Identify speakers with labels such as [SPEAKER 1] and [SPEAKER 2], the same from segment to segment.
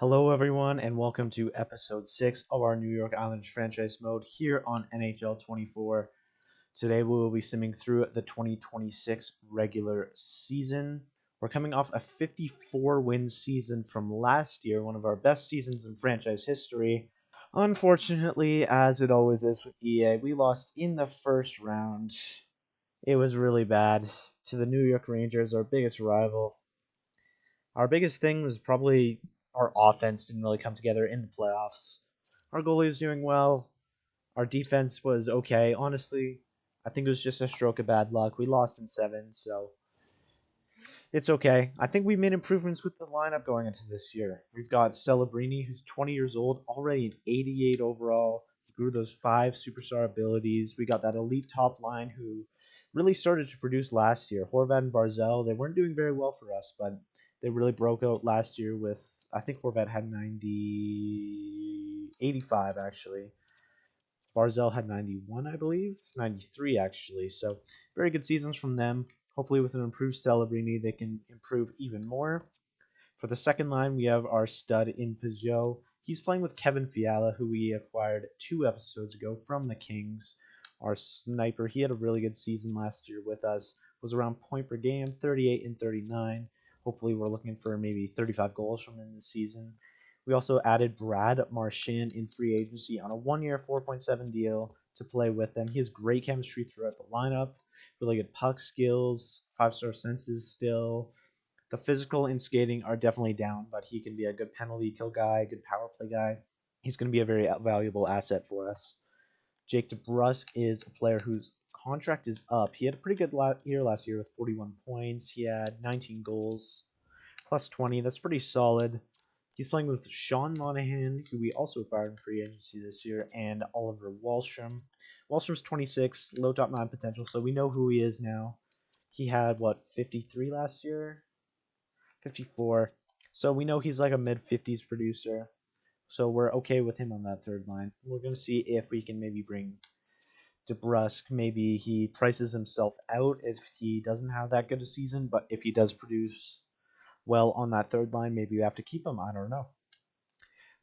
[SPEAKER 1] Hello, everyone, and welcome to episode 6 of our New York Islanders franchise mode here on NHL 24. Today, we will be simming through the 2026 regular season. We're coming off a 54-win season from last year, one of our best seasons in franchise history. Unfortunately, as it always is with EA, we lost in the first round. It was really bad to the New York Rangers, our biggest rival. Our biggest thing was probably our offense didn't really come together in the playoffs. Our goalie was doing well. Our defense was okay. Honestly, I think it was just a stroke of bad luck. We lost in 7, so it's okay. I think we made improvements with the lineup going into this year. We've got Celebrini, who's 20 years old, already an 88 overall. He grew those 5 superstar abilities. We got that elite top line who really started to produce last year. Horvat and Barzell, they weren't doing very well for us, but they really broke out last year with, I think Horvat had 85 actually. Barzell had 91, I believe. 93, actually. So, very good seasons from them. Hopefully, with an improved Celebrini, they can improve even more. For the second line, we have our stud in Peugeot. He's playing with Kevin Fiala, who we acquired 2 episodes ago from the Kings. Our sniper, he had a really good season last year with us. Was around point per game, 38 and 39. Hopefully, we're looking for maybe 35 goals from him this season. We also added Brad Marchand in free agency on a 1-year, 4.7 deal to play with them. He has great chemistry throughout the lineup, really good puck skills, 5-star senses still. The physical and skating are definitely down, but he can be a good penalty kill guy, good power play guy. He's going to be a very valuable asset for us. Jake DeBrusk is a player whose contract is up. He had a pretty good year last year with 41 points. He had 19 goals, plus 20. That's pretty solid. He's playing with Sean Monahan, who we also acquired in free agency this year, and Oliver Wahlstrom. Wahlstrom's 26, low top 9 potential, so we know who he is now. He had, 53 last year? 54. So we know he's like a mid-50s producer. So we're okay with him on that third line. We're going to see if we can maybe bring DeBrusk. Maybe he prices himself out if he doesn't have that good a season, but if he does produce well on that third line, maybe we have to keep him. I don't know.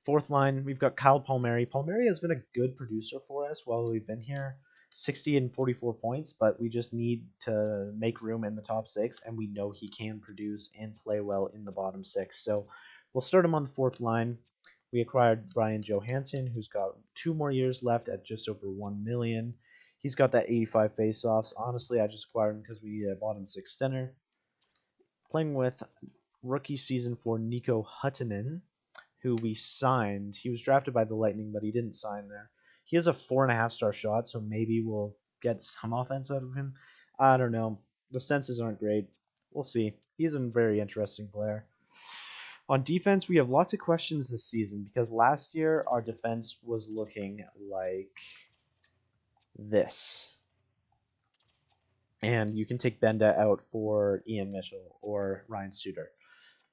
[SPEAKER 1] Fourth line, we've got Kyle Palmieri. Palmieri has been a good producer for us while we've been here. 60 and 44 points, but we just need to make room in the top 6, and we know he can produce and play well in the bottom 6. So we'll start him on the fourth line. We acquired Brian Johansson, who's got 2 more years left at just over $1 million. He's got that 85 faceoffs. Honestly, I just acquired him because we need a bottom 6 center. Playing with rookie season for Nico Huttunen, who we signed. He was drafted by the Lightning, but he didn't sign there. He has a 4.5-star shot, so maybe we'll get some offense out of him. I don't know. The senses aren't great. We'll see. He's a very interesting player. On defense, we have lots of questions this season because last year our defense was looking like this. And you can take Benda out for Ian Mitchell or Ryan Suter.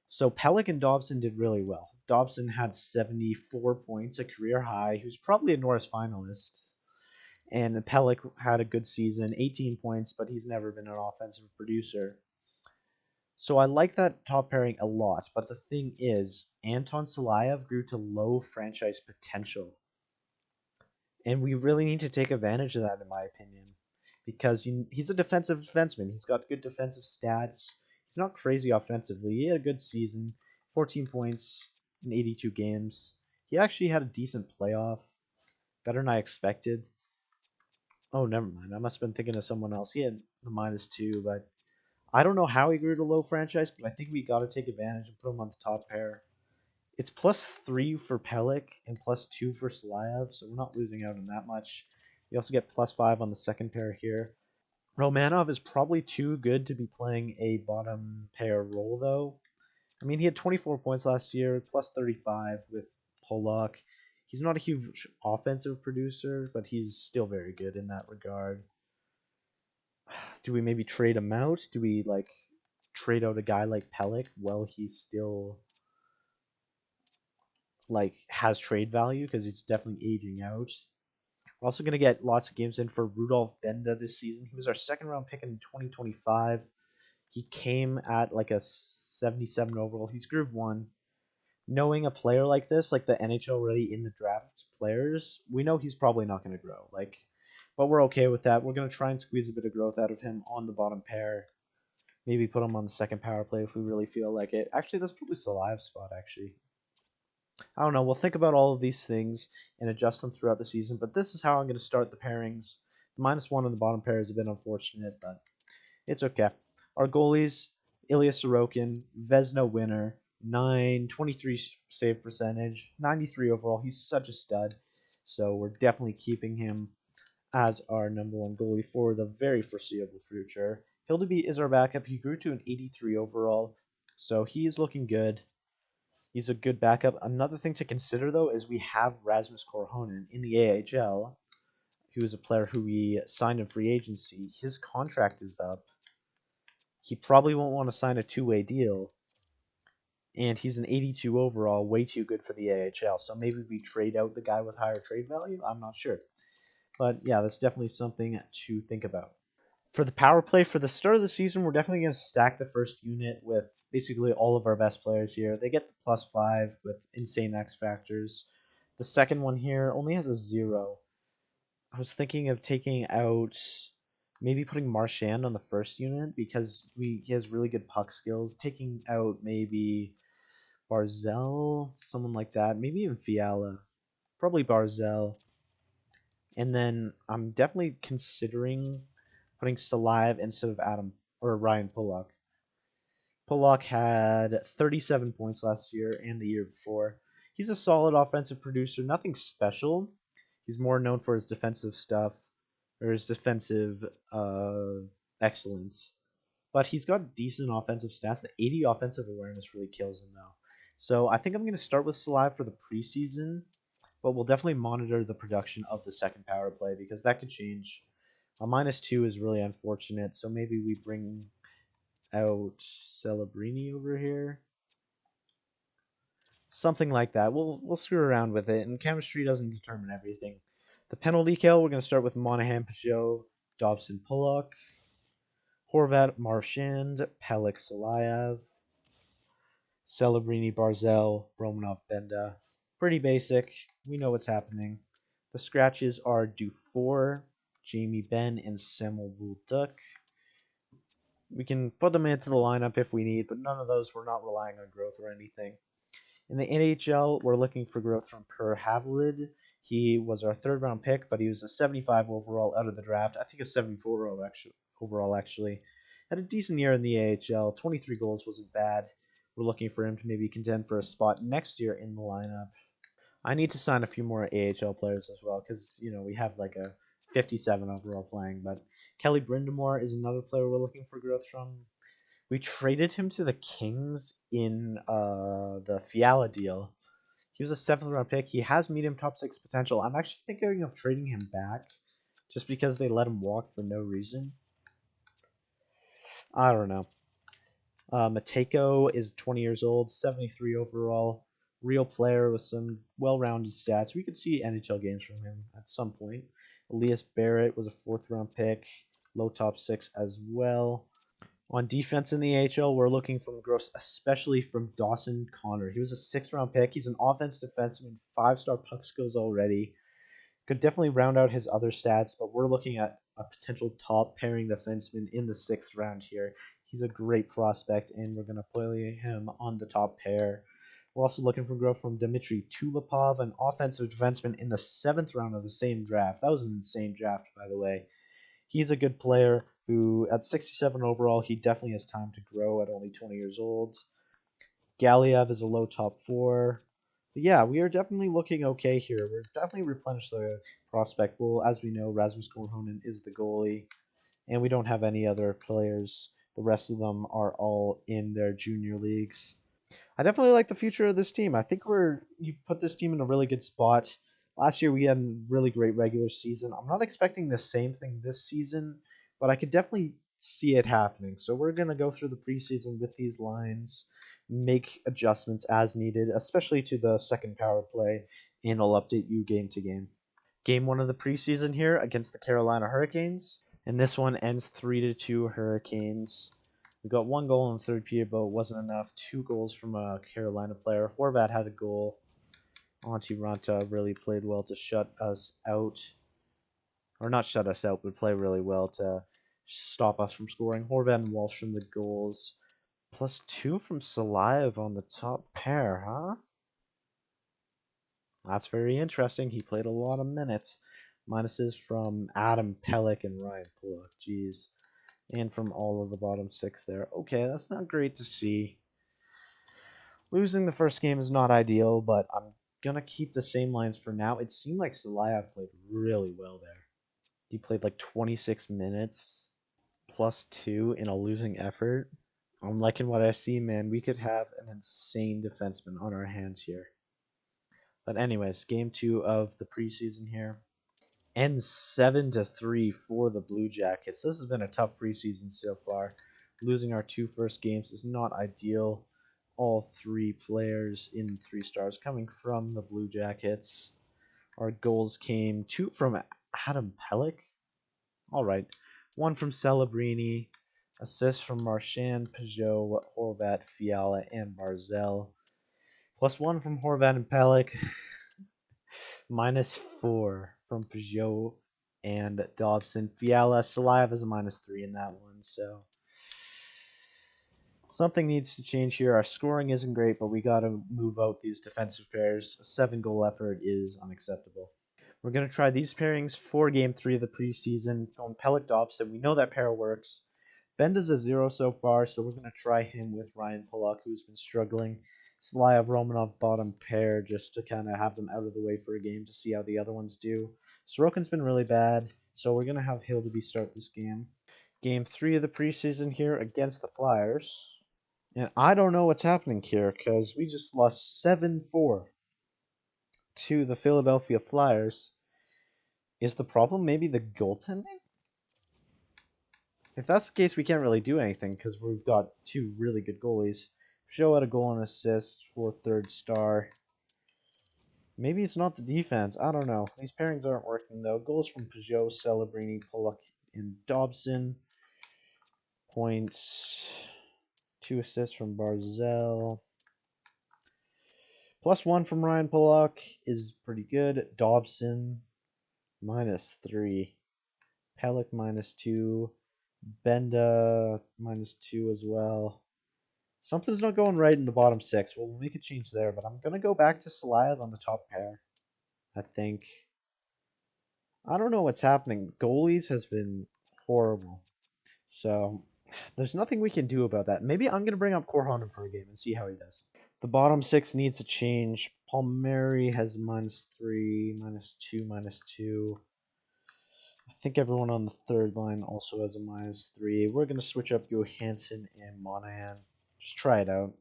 [SPEAKER 1] So Pellick and Dobson did really well. Dobson had 74 points, a career high. He was probably a Norris finalist. And Pellick had a good season, 18 points, but he's never been an offensive producer. So I like that top pairing a lot. But the thing is, Anton Salayev grew to low franchise potential. And we really need to take advantage of that, in my opinion. Because he's a defensive defenseman. He's got good defensive stats. He's not crazy offensively. He had a good season, 14 points in 82 games. He actually had a decent playoff, better than I expected. Oh, never mind. I must have been thinking of someone else. He had the -2, but I don't know how he grew to low franchise, but I think we got to take advantage and put him on the top pair. It's +3 for Pellick and +2 for Salayev, so we're not losing out on that much. We also get +5 on the second pair here. Romanov is probably too good to be playing a bottom pair role, though. I mean, he had 24 points last year, +35 with Pollock. He's not a huge offensive producer, but he's still very good in that regard. Do we maybe trade him out? Do we, trade out a guy like Pellick while he's still, has trade value? Because he's definitely aging out. We're also going to get lots of games in for Rudolph Benda this season. He was our second-round pick in 2025. He came at a 77 overall. He's Groove 1. Knowing a player like this, like the NHL already in the draft players, we know he's probably not going to grow. But we're okay with that. We're going to try and squeeze a bit of growth out of him on the bottom pair. Maybe put him on the second power play if we really feel like it. Actually, that's probably Salive's spot, actually. I don't know. We'll think about all of these things and adjust them throughout the season, but this is how I'm going to start the pairings. -1 on the bottom pair is a bit unfortunate, but it's okay. Our goalies, Ilya Sorokin, Vesna winner, 923 save percentage, 93 overall. He's such a stud. So we're definitely keeping him as our #1 goalie for the very foreseeable future. Hildeby is our backup. He grew to an 83 overall, so he is looking good. He's a good backup. Another thing to consider, though, is we have Rasmus Korhonen in the AHL, who is a player who we signed in free agency. His contract is up. He probably won't want to sign a two-way deal, and he's an 82 overall, way too good for the AHL. So maybe we trade out the guy with higher trade value. I'm not sure. But yeah, that's definitely something to think about. For the power play, for the start of the season, we're definitely going to stack the first unit with basically all of our best players here. They get the +5 with insane X factors. The second one here only has a 0. I was thinking of taking out, maybe putting Marchand on the first unit because he has really good puck skills. Taking out maybe Barzell, someone like that. Maybe even Fiala. Probably Barzell. And then I'm definitely considering putting Salive instead of Adam or Ryan Pullock. Pullock had 37 points last year and the year before. He's a solid offensive producer, nothing special. He's more known for his defensive stuff or his defensive excellence. But he's got decent offensive stats. The 80 offensive awareness really kills him, though. So I think I'm going to start with Salive for the preseason, but we'll definitely monitor the production of the second power play because that could change. A -2 is really unfortunate, so maybe we bring out Celebrini over here. Something like that. We'll screw around with it, and chemistry doesn't determine everything. The penalty kill, we're going to start with Monahan, Peugeot, Dobson, Pullock, Horvat, Marchand, Pellick, Salayev, Celebrini, Barzell, Romanov, Benda. Pretty basic. We know what's happening. The scratches are Dufour, Jamie Benn, and Samuel Bulduck. We can put them into the lineup if we need, but none of those, we're not relying on growth or anything. In the NHL, we're looking for growth from Per Havlid. He was our third-round pick, but he was a 75 overall out of the draft. I think a 74 overall, actually. Had a decent year in the AHL. 23 goals wasn't bad. We're looking for him to maybe contend for a spot next year in the lineup. I need to sign a few more AHL players as well because, we have like a 57 overall playing. But Kelly Brindamore is another player we're looking for growth from. We traded him to the Kings in the Fiala deal. He was a 7th-round pick. He has medium top 6 potential. I'm actually thinking of trading him back just because they let him walk for no reason. I don't know. Mateko is 20 years old, 73 overall, real player with some well-rounded stats. We could see NHL games from him at some point. Elias Barrett was a 4th-round pick, low top 6 as well. On defense in the AHL, we're looking from growth, especially from Dawson Connor. He was a 6th-round pick. He's an offense defenseman, 5-star puck skills already. Could definitely round out his other stats, but we're looking at a potential top pairing defenseman in the 6th round here. He's a great prospect, and we're going to play him on the top pair. We're also looking for growth from Dmitry Tulipov, an offensive defenseman in the 7th round of the same draft. That was an insane draft, by the way. He's a good player who, at 67 overall, he definitely has time to grow at only 20 years old. Galiev is a low top 4. But yeah, we are definitely looking okay here. We're definitely replenished the prospect pool. As we know, Rasmus Korhonen is the goalie, and we don't have any other players. The rest of them are all in their junior leagues. I definitely like the future of this team. I think you've put this team in a really good spot. Last year we had a really great regular season. I'm not expecting the same thing this season, but I could definitely see it happening. So we're gonna go through the preseason with these lines, make adjustments as needed, especially to the second power play, and I'll update you game to game. Game 1 of the preseason here against the Carolina Hurricanes, and this one ends 3-2 Hurricanes. We got 1 goal in the third period, but it wasn't enough. 2 goals from a Carolina player. Horvat had a goal. Antti Ranta really played well to shut us out. Or not shut us out, but play really well to stop us from scoring. Horvat and Walsh from the goals. +2 from Salayev on the top pair, huh? That's very interesting. He played a lot of minutes. Minuses from Adam Pelech and Ryan Pullock. Jeez. And from all of the bottom 6 there. Okay, that's not great to see. Losing the first game is not ideal, but I'm going to keep the same lines for now. It seemed like Salayev played really well there. He played like 26 minutes +2 in a losing effort. I'm liking what I see, man. We could have an insane defenseman on our hands here. But anyways, game 2 of the preseason here ends 7-3 for the Blue Jackets. This has been a tough preseason so far. Losing our 2 first games is not ideal. All 3 players in 3 stars coming from the Blue Jackets. Our goals came 2 from Adam Pelech. All right. 1 from Celebrini. Assist from Marchand, Peugeot, Horvat, Fiala, and Barzell. +1 from Horvat and Pelech. -4 from Peugeot and Dobson. Fiala, Salayev is a -3 in that one, so something needs to change here. Our scoring isn't great, but we got to move out these defensive pairs. A 7-goal effort is unacceptable. We're going to try these pairings for Game 3 of the preseason. Going Pelech Dobson. We know that pair works. Benda's a 0 so far, so we're going to try him with Ryan Pullock, who's been struggling. Salayev Romanov bottom pair just to kind of have them out of the way for a game to see how the other ones do. Sorokin's been really bad, so we're going to have Hildeby start this game. Game 3 of the preseason here against the Flyers. And I don't know what's happening here because we just lost 7-4 to the Philadelphia Flyers. Is the problem maybe the goaltending? If that's the case, we can't really do anything because we've got 2 really good goalies. Joe had a goal and assist for 3rd star. Maybe it's not the defense. I don't know. These pairings aren't working, though. Goals from Peugeot, Celebrini, Pullock, and Dobson. Points. 2 assists from Barzell. +1 from Ryan Pullock is pretty good. Dobson, -3. Pelech, -2. Benda, -2 as well. Something's not going right in the bottom 6. We'll make a change there, but I'm going to go back to Salayev on the top pair, I think. I don't know what's happening. Goalies has been horrible. So there's nothing we can do about that. Maybe I'm going to bring up Korhonen for a game and see how he does. The bottom 6 needs a change. Palmieri has -3, -2, -2. I think everyone on the 3rd line also has a -3. We're going to switch up Johansson and Monahan. Just try it out.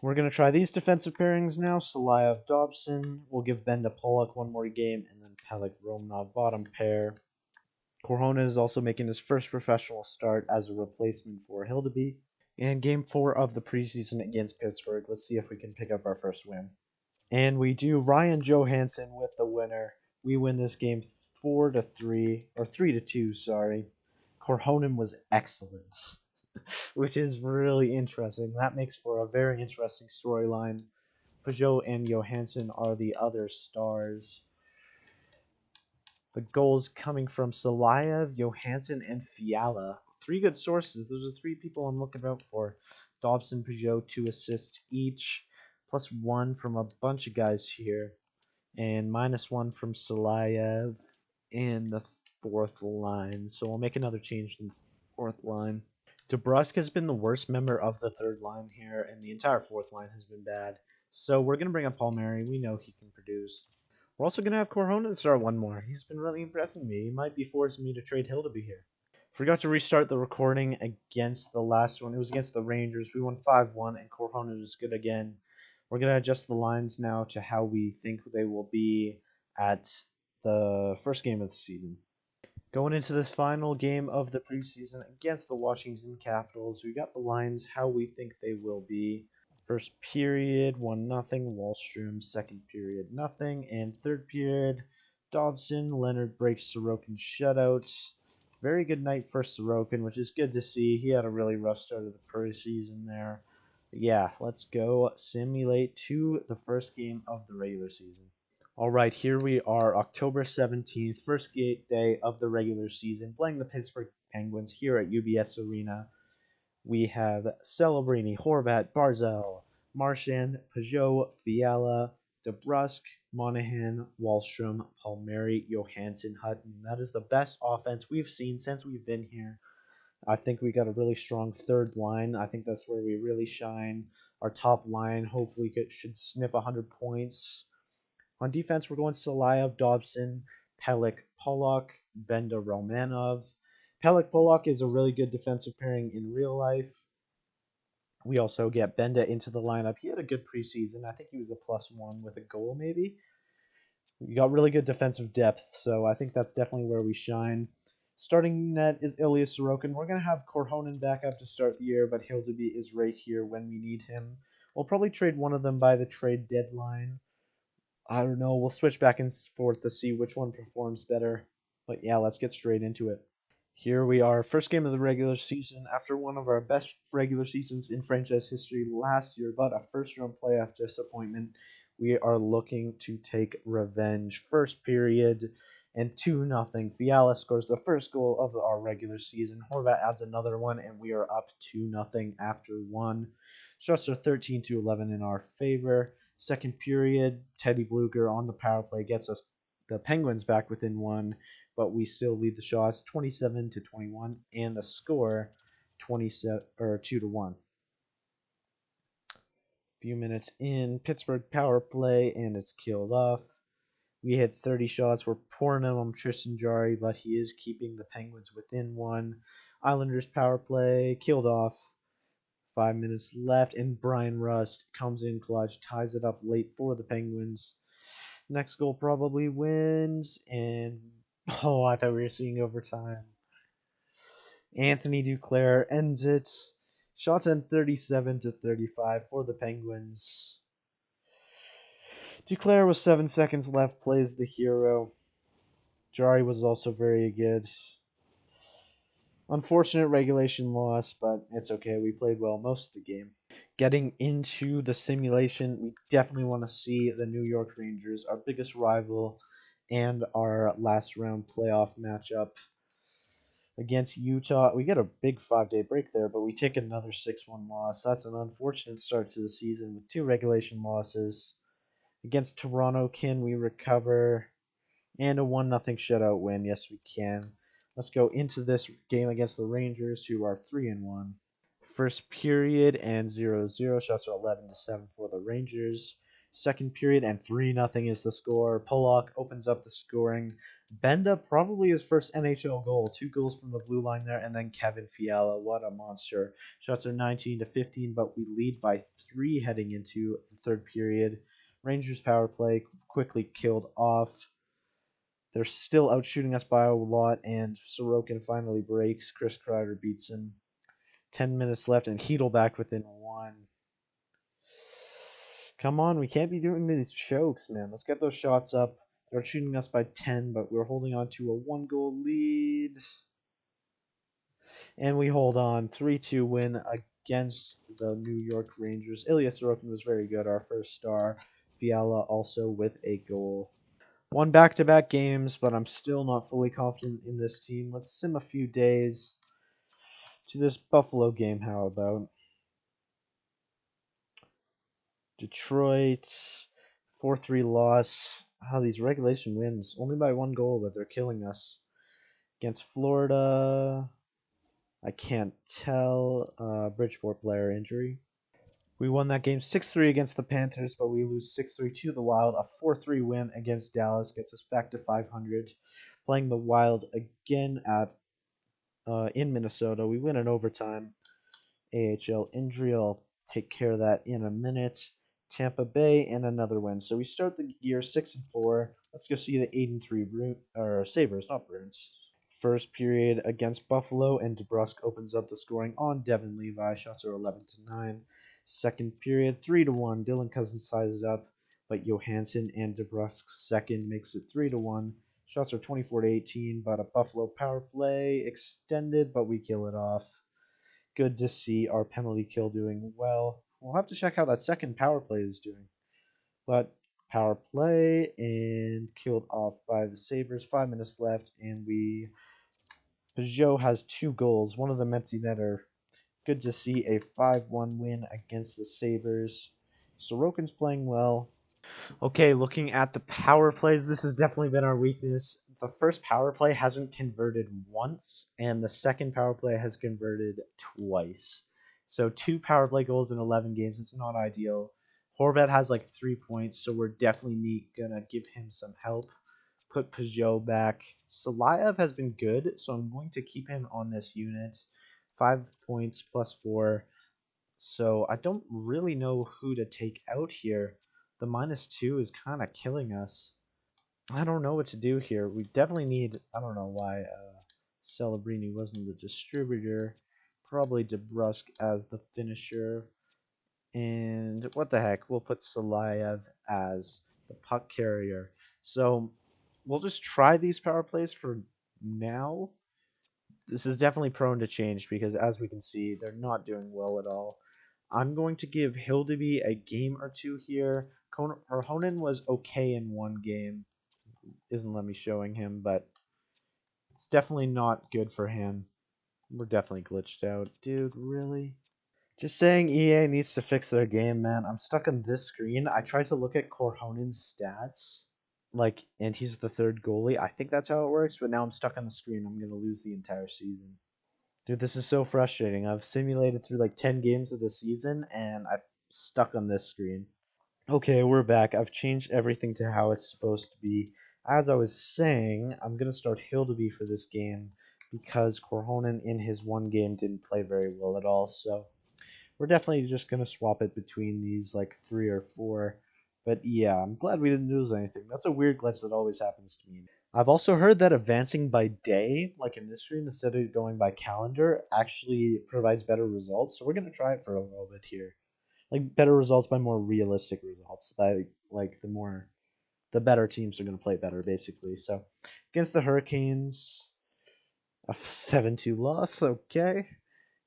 [SPEAKER 1] We're going to try these defensive pairings now. Salayev Dobson. We'll give Benda Pollock one more game, and then Pelech Romanov bottom pair. Korhonen is also making his first professional start as a replacement for Hildeby. And game 4 of the preseason against Pittsburgh. Let's see if we can pick up our first win. And we do. Ryan Johansson with the winner. We win this game 4-3, or 3-2, sorry. Korhonen was excellent, which is really interesting. That makes for a very interesting storyline. Peugeot and Johansson are the other stars. The goals coming from Salayev, Johansson, and Fiala. 3 good sources. Those are 3 people I'm looking out for. Dobson, Peugeot, 2 assists each, +1 from a bunch of guys here, and -1 from Salayev in the 4th line. So we'll make another change in the 4th line. DeBrusk has been the worst member of the 3rd line here, and the entire 4th line has been bad. So we're going to bring up Palmieri. We know he can produce. We're also going to have Korhonen start one more. He's been really impressing me. He might be forcing me to trade Hildeby here. Forgot to restart the recording against the last one. It was against the Rangers. We won 5-1, and Korhonen is good again. We're going to adjust the lines now to how we think they will be at the first game of the season. Going into this final game of the preseason against the Washington Capitals, we got the lines how we think they will be. First period, 1-0, Wallstrom. Second period, nothing. And third period, Dobson, Leonard breaks Sorokin's shutouts. very good night for Sorokin, which is good to see. He had a really rough start of the preseason there. But yeah, let's go simulate to the first game of the regular season. All right, here we are, October 17th, first day of the regular season, playing the Pittsburgh Penguins here at UBS Arena. We have Celebrini, Horvat, Barzell, Marchand, Peugeot, Fiala, DeBrusk, Monahan, Wallstrom, Palmieri, Johansson, Hutton. That is the best offense we've seen since we've been here. I think we got a really strong third line. I think that's where we really shine. Our top line hopefully should sniff 100 points. On defense, we're going Salayev, Dobson, Pelech, Pollock, Benda, Romanov. Pelech Pollock is a really good defensive pairing in real life. We also get Benda into the lineup. He had a good preseason. I think he was a +1 with a goal, maybe. We got really good defensive depth, so I think that's definitely where we shine. Starting net is Ilya Sorokin. We're going to have Korhonen back up to start the year, but Hildeby is right here when we need him. We'll probably trade one of them by the trade deadline. I don't know. We'll switch back and forth to see which one performs better. But yeah, let's get straight into it. Here we are, first game of the regular season after one of our best regular seasons in franchise history last year, but a first-round playoff disappointment. We are looking to take revenge. First period and 2-0. Fiala scores the first goal of our regular season. Horvat adds another one, and we are up 2-0 after one. Shots are 13-11 in our favor. Second period, Teddy Bluger on the power play gets us the Penguins back within one, but we still lead the shots 27-21 and the score 27 or 2-1. Few minutes in, Pittsburgh power play and it's killed off. We hit 30 shots. We're pouring them on Tristan Jarry, but he is keeping the Penguins within one. Islanders power play killed off. 5 minutes left, and Brian Rust comes in clutch, ties it up late for the Penguins. Next goal probably wins, and oh, I thought we were seeing overtime. Anthony Duclair ends it. Shots end 37-35 for the Penguins. Duclair with 7 seconds left plays the hero. Jari was also very good. Unfortunate regulation loss, but it's okay. We played well most of the game. Getting into the simulation, we definitely want to see the New York Rangers, our biggest rival, and our last round playoff matchup against Utah. We get a big 5-day break there, but we take another 6-1 loss. That's an unfortunate start to the season with 2 regulation losses. Against Toronto, can we recover? And a 1-0 shutout win. Yes, we can. Let's go into this game against the Rangers, who are 3-1. First period and 0-0. Shots are 11-7 for the Rangers. Second period and 3-0 is the score. Pollock opens up the scoring. Benda, probably his first NHL goal. 2 goals from the blue line there, and then Kevin Fiala. What a monster. Shots are 19-15, but we lead by 3 heading into the third period. Rangers power play quickly killed off. They're still outshooting us by a lot, and Sorokin finally breaks. Chris Kreider beats him. 10 minutes left, and Heedle back within 1. Come on, we can't be doing these chokes, man. Let's get those shots up. They're shooting us by 10, but we're holding on to a 1-goal lead. And we hold on. 3-2 win against the New York Rangers. Ilya Sorokin was very good, our first star. Fiala also with a goal. Won back-to-back games, but I'm still not fully confident in this team. Let's sim a few days to this Buffalo game, how about? Detroit, 4-3 loss. These regulation wins. Only by 1 goal, but they're killing us. Against Florida, I can't tell. Bridgeport player injury. We won that game 6-3 against the Panthers, but we lose 6-3 to the Wild. A 4-3 win against Dallas gets us back to 500. Playing the Wild again at in Minnesota. We win in overtime. AHL injury. I'll take care of that in a minute. Tampa Bay and another win. So we start the year 6-4. Let's go see the 8-3 Sabres, not Bruins. First period against Buffalo, and DeBrusk opens up the scoring on Devin Levi. Shots are 11-9. Second period, 3-1. Dylan Cousins ties it up, but Johansson and DeBrusk's second makes it 3-1. Shots are 24-18, but a Buffalo power play extended, but we kill it off. Good to see our penalty kill doing well. We'll have to check how that second power play is doing. But power play and killed off by the Sabres. 5 minutes left, and Peugeot has 2 goals, one of them empty netter. Good to see a 5-1 win against the Sabres. Sorokin's playing well. Okay, looking at the power plays, this has definitely been our weakness. The first power play hasn't converted once, and the second power play has converted twice. So 2 power play goals in 11 games. It's not ideal. Horvat has like 3 points, so we're definitely gonna give him some help. Put Peugeot back. Salayev has been good, so I'm going to keep him on this unit. 5 points plus 4. So I don't really know who to take out here. The -2 is kind of killing us. I don't know what to do here. We definitely need. I don't know why Celebrini wasn't the distributor. Probably DeBrusque as the finisher. And what the heck? We'll put Salayev as the puck carrier. So we'll just try these power plays for now. This is definitely prone to change because, as we can see, they're not doing well at all. I'm going to give Hildeby a game or two here. Honan was okay in one game. Isn't let me showing him, but it's definitely not good for him. We're definitely glitched out. Dude, really? Just saying EA needs to fix their game, man. I'm stuck on this screen. I tried to look at Korhonen's stats, and he's the third goalie. I think that's how it works, but now I'm stuck on the screen. I'm going to lose the entire season. Dude, this is so frustrating. I've simulated through like 10 games of the season, and I'm stuck on this screen. Okay, we're back. I've changed everything to how it's supposed to be. As I was saying, I'm going to start Hildeby for this game because Korhonen in his one game didn't play very well at all. So we're definitely just going to swap it between these like 3 or 4. But yeah, I'm glad we didn't lose anything. That's a weird glitch that always happens to me. I've also heard that advancing by day, like in this screen, instead of going by calendar, actually provides better results. So we're going to try it for a little bit here. Like better results by more realistic results. By like the better teams are going to play better, basically. So against the Hurricanes, a 7-2 loss, okay.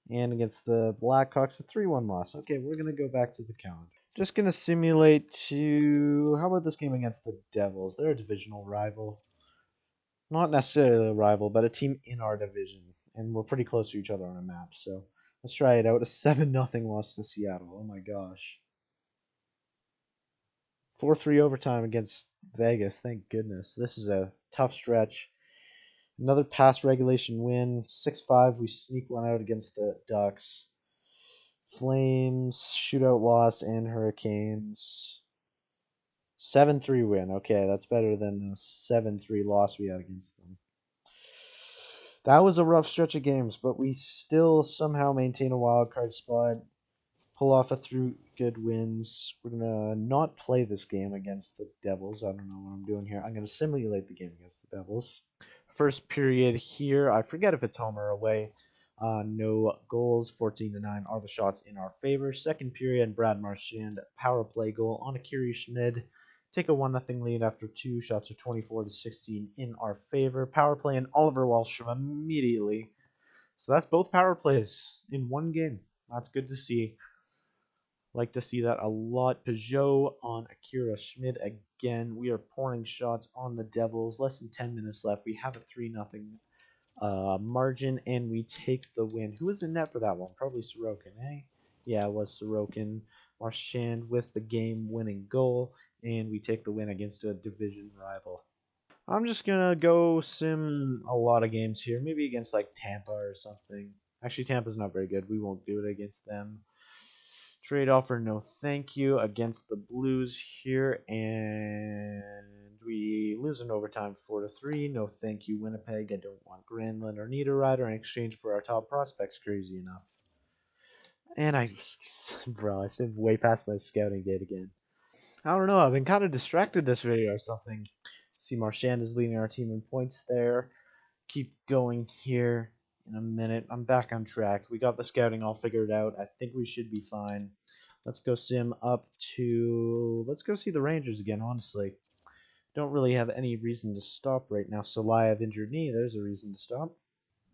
[SPEAKER 1] And against the Blackhawks, a 3-1 loss. Okay, we're going to go back to the calendar. Just going to simulate to. How about this game against the Devils? They're a divisional rival. Not necessarily a rival, but a team in our division. And we're pretty close to each other on a map. So let's try it out. A 7-0 loss to Seattle. Oh my gosh. 4-3 overtime against Vegas. Thank goodness. This is a tough stretch. Another pass regulation win. 6-5. We sneak one out against the Ducks. Flames, shootout loss, and Hurricanes. 7-3 win. Okay, that's better than the 7-3 loss we had against them. That was a rough stretch of games, but we still somehow maintain a wild card spot, pull off a 3 good wins. We're gonna not play this game against the Devils. I don't know what I'm doing here. I'm gonna simulate the game against the Devils. First period here. I forget if it's home or away. No goals. 14-9 are the shots in our favor. Second period, Brad Marchand power play goal on Akiri Schmid. Take a 1-0 lead after 2. Shots are 24-16 in our favor. Power play and Oliver Wallstrom immediately. So that's both power plays in one game. That's good to see. Like to see that a lot. Peugeot on Akira Schmid again. We are pouring shots on the Devils. Less than 10 minutes left. We have a 3-0 margin, and we take the win. Who was in net for that one? Probably Sorokin, eh? Yeah, it was Sorokin. Marchand with the game-winning goal, and we take the win against a division rival. I'm just gonna go sim a lot of games here, maybe against like Tampa or something. Actually, Tampa's not very good. We won't do it against them. Trade offer, no thank you, against the Blues here, and we lose in overtime 4-3. No thank you, Winnipeg. I don't want Granlund or Niederreiter in exchange for our top prospects. Crazy enough. And bro, I said way past my scouting date again. I don't know. I've been kind of distracted this video or something. See, Marchand is leading our team in points there. Keep going here in a minute. I'm back on track. We got the scouting all figured out. I think we should be fine. Let's go sim up to. Let's go see the Rangers again, honestly. Don't really have any reason to stop right now. Salayev injured knee. There's a reason to stop.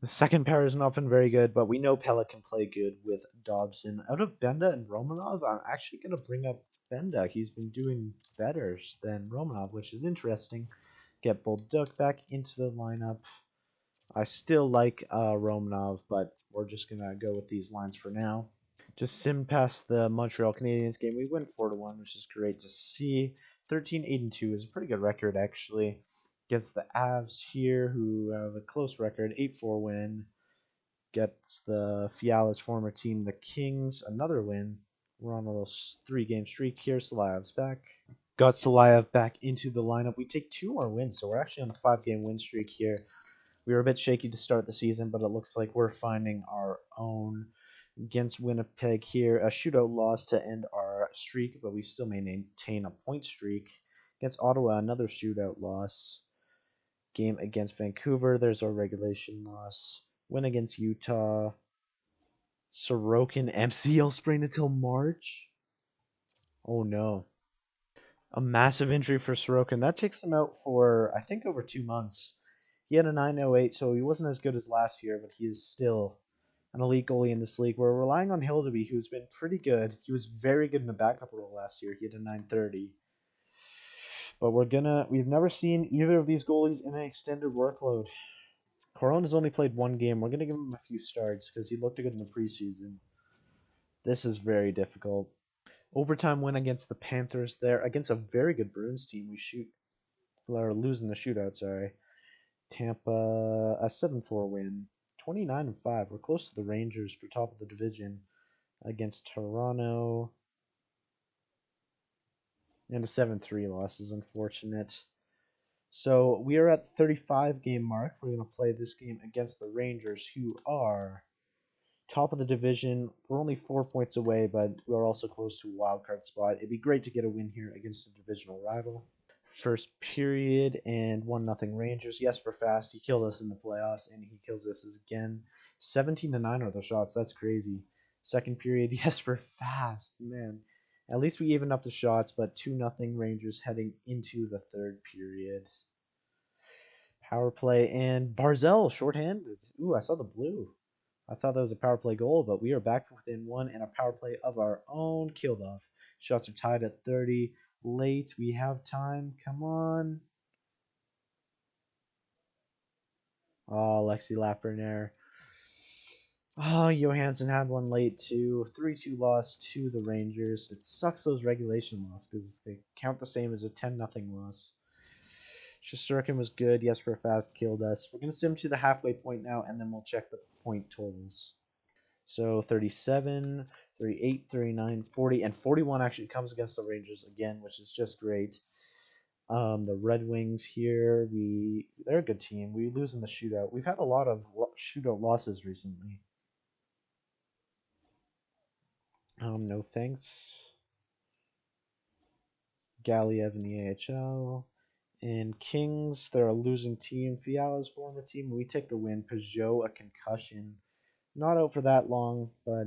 [SPEAKER 1] The second pair has not been very good, but we know Pella can play good with Dobson. Out of Benda and Romanov, I'm actually going to bring up Benda. He's been doing better than Romanov, which is interesting. Get Bolduc back into the lineup. I still like Romanov, but we're just going to go with these lines for now. Just sim past the Montreal Canadiens game. We win 4-1, which is great to see. 13-8-2 is a pretty good record, actually. Against the Avs here, who have a close record, 8-4 win. Gets the Fiala's former team, the Kings, another win. We're on a little 3-game streak here. Salayev's back. Got Salayev back into the lineup. We take 2 more wins, so we're actually on a 5-game win streak here. We were a bit shaky to start the season, but it looks like we're finding our own. Against Winnipeg here, a shootout loss to end our streak, but we still may maintain a point streak. Against Ottawa, another shootout loss. Game against Vancouver, there's our regulation loss. Win against Utah. Sorokin MCL sprain until March. Oh no. A massive injury for Sorokin. That takes him out for, I think, over 2 months. He had a 9.08, so he wasn't as good as last year, but he is still an elite goalie in this league. We're relying on Hildeby, who's been pretty good. He was very good in the backup role last year. He had a 9.30. But we've never seen either of these goalies in an extended workload. Corona's only played 1 game. We're gonna give him a few starts because he looked good in the preseason. This is very difficult. Overtime win against the Panthers there, against a very good Bruins team. We're losing the shootout, sorry. Tampa, a 7-4 win. 29-5. We're close to the Rangers for top of the division against Toronto. And a 7-3 loss is unfortunate. So we are at the 35-game mark. We're going to play this game against the Rangers, who are top of the division. We're only 4 points away, but we're also close to a wild card spot. It'd be great to get a win here against a divisional rival. First period and 1-0 Rangers. Jesper Fast, he killed us in the playoffs, and he kills us again. 17-9 are the shots. That's crazy. Second period, Jesper Fast, man. At least we evened up the shots, but 2-0 Rangers heading into the third period. Power play and Barzell shorthanded. Ooh, I saw the blue. I thought that was a power play goal, but we are back within 1 and a power play of our own. Killed off. Shots are tied at 30. Late. We have time. Come on. Oh, Alexi Lafreniere. Oh, Johansson had one late too. 3-2 loss to the Rangers. It sucks those regulation loss because they count the same as a 10-0 loss. Shesterkin was good. Yes, for a fast killed us. We're going to sim to the halfway point now, and then we'll check the point totals. So 37, 38, 39, 40, and 41 actually comes against the Rangers again, which is just great. The Red Wings here, they're a good team. We lose in the shootout. We've had a lot of shootout losses recently. No thanks. Galiev in the AHL. And Kings, they're a losing team. Fiala's former team, we take the win. Peugeot, a concussion. Not out for that long, but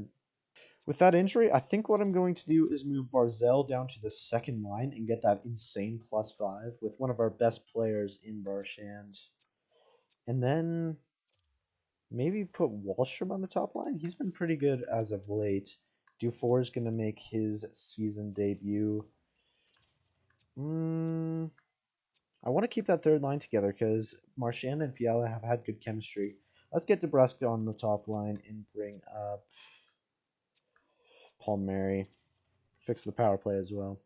[SPEAKER 1] with that injury, I think what I'm going to do is move Barzell down to the second line and get that insane +5 with one of our best players in Marchand. And then maybe put Wallstrom on the top line. He's been pretty good as of late. Dufour is going to make his season debut. I want to keep that third line together because Marchand and Fiala have had good chemistry. Let's get DeBrusque on the top line and bring up Palmieri. Fix the power play as well.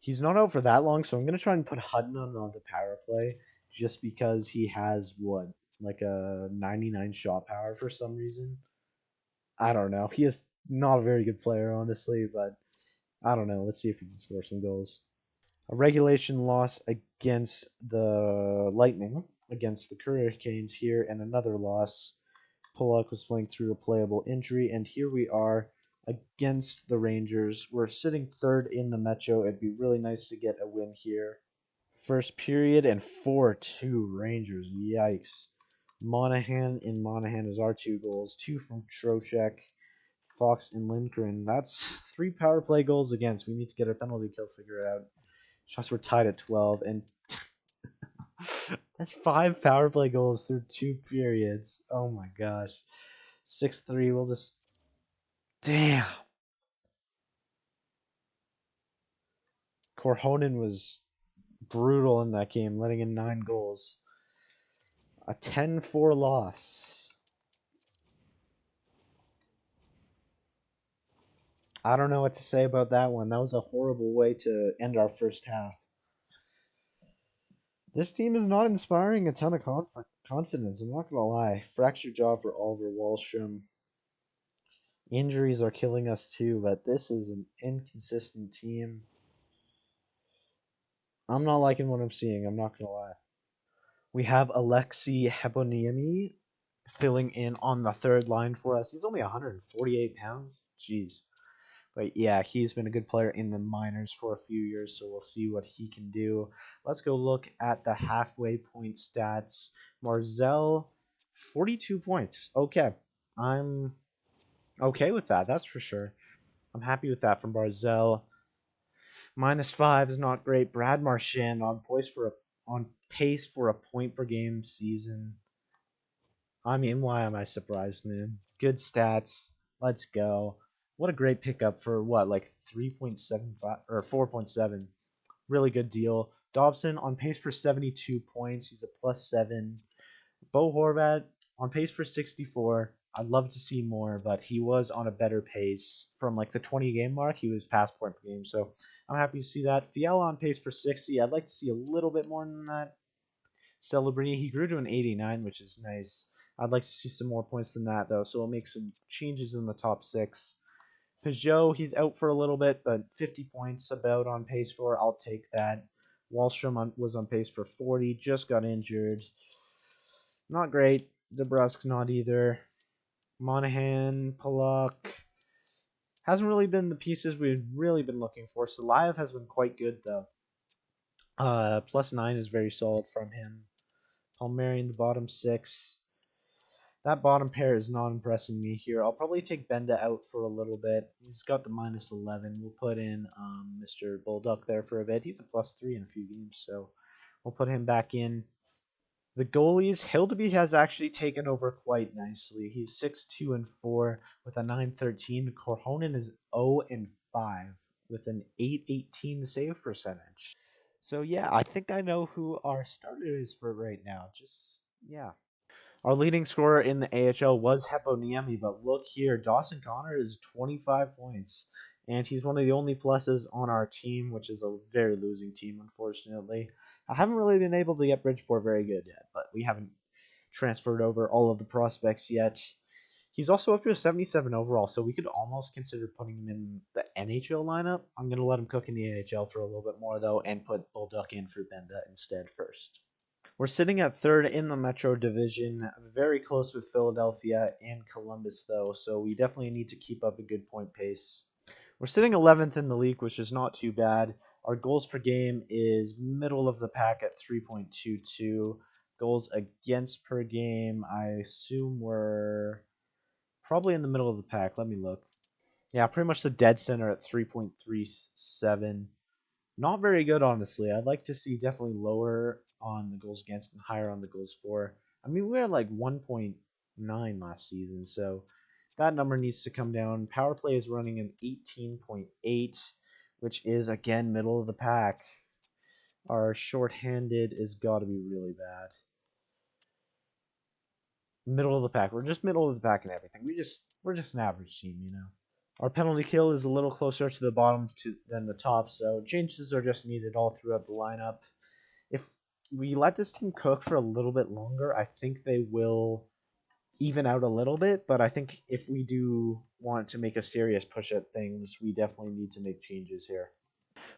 [SPEAKER 1] He's not out for that long, so I'm going to try and put Hutton on the power play just because he has, what, like a 99 shot power for some reason. I don't know. He is not a very good player, honestly, but I don't know. Let's see if he can score some goals. A regulation loss against the Lightning, against the Hurricanes here, and another loss. Pollock was playing through a playable injury, and here we are against the Rangers. We're sitting third in the Metro. It'd be really nice to get a win here. First period and 4-2 Rangers. Yikes. Monahan is our 2 goals. 2 from Trocheck, Fox, and Lindgren. That's 3 power play goals against. We need to get our penalty kill figured out. Shots were tied at 12, and That's 5 power play goals through 2 periods. Oh my gosh. 6-3. We'll just. Damn. Korhonen was brutal in that game, letting in 9 goals. A 10-4 loss. I don't know what to say about that one. That was a horrible way to end our first half. This team is not inspiring a ton of confidence. I'm not gonna lie. Fractured jaw for Oliver Wallstrom. Injuries are killing us too, but this is an inconsistent team. I'm not liking what I'm seeing. I'm not gonna lie. We have Alexei Heboniemi filling in on the third line for us. He's only 148 pounds. Jeez. But yeah, he's been a good player in the minors for a few years, so we'll see what he can do. Let's go look at the halfway point stats. Marzell, 42 points. Okay. I'm okay with that, that's for sure. I'm happy with that from Barzell. -5 is not great. Brad Marchand on pace for a point per game season. I mean, why am I surprised, man? Good stats. Let's go. What a great pickup for what, like 3.75 or 4.7. Really good deal. Dobson on pace for 72 points. He's a +7. Bo Horvat on pace for 64. I'd love to see more, but he was on a better pace from like the 20 game mark. He was past point per game, so I'm happy to see that. Fiala on pace for 60. I'd like to see a little bit more than that. Celebrini, he grew to an 89, which is nice. I'd like to see some more points than that, though, so we'll make some changes in the top 6. Peugeot, he's out for a little bit, but 50 points about on pace for. I'll take that. Wallstrom was on pace for 40, just got injured. Not great. DeBrusk's not either. Monahan, Pollock. Hasn't really been the pieces we've really been looking for. Salayev has been quite good, though. +9 is very solid from him. Palmieri in the bottom 6. That bottom pair is not impressing me here. I'll probably take Benda out for a little bit. He's got the -11. We'll put in Mr. Bulldog there for a bit. He's a +3 in a few games, so we'll put him back in. The goalies, Hildeby has actually taken over quite nicely. He's 6-2-4 with a 913. Korhonen is 0-5 with an 818 save percentage. So yeah, I think I know who our starter is for right now. Just yeah. Our leading scorer in the AHL was Heponiemi, but look here, Dawson Connor is 25 points, and he's one of the only pluses on our team, which is a very losing team, unfortunately. I haven't really been able to get Bridgeport very good yet, but we haven't transferred over all of the prospects yet. He's also up to a 77 overall, so we could almost consider putting him in the NHL lineup. I'm going to let him cook in the NHL for a little bit more, though, and put Bulldog in for Benda instead first. We're sitting at third in the Metro Division, very close with Philadelphia and Columbus, though, so we definitely need to keep up a good point pace. We're sitting 11th in the league, which is not too bad. Our goals per game is middle of the pack at 3.22. Goals against per game, I assume we're probably in the middle of the pack. Let me look. Yeah, pretty much the dead center at 3.37. Not very good, honestly. I'd like to see definitely lower on the goals against and higher on the goals for. I mean, we were at like 1.9 last season, so that number needs to come down. Power play is running an 18.8, which is, again, middle of the pack. Our shorthanded is got to be really bad. Middle of the pack. We're just middle of the pack and everything. We're just an average team, you know. Our penalty kill is a little closer to the bottom than the top, so changes are just needed all throughout the lineup. If we let this team cook for a little bit longer, I think they will even out a little bit, but I think if we do want to make a serious push at things, we definitely need to make changes here.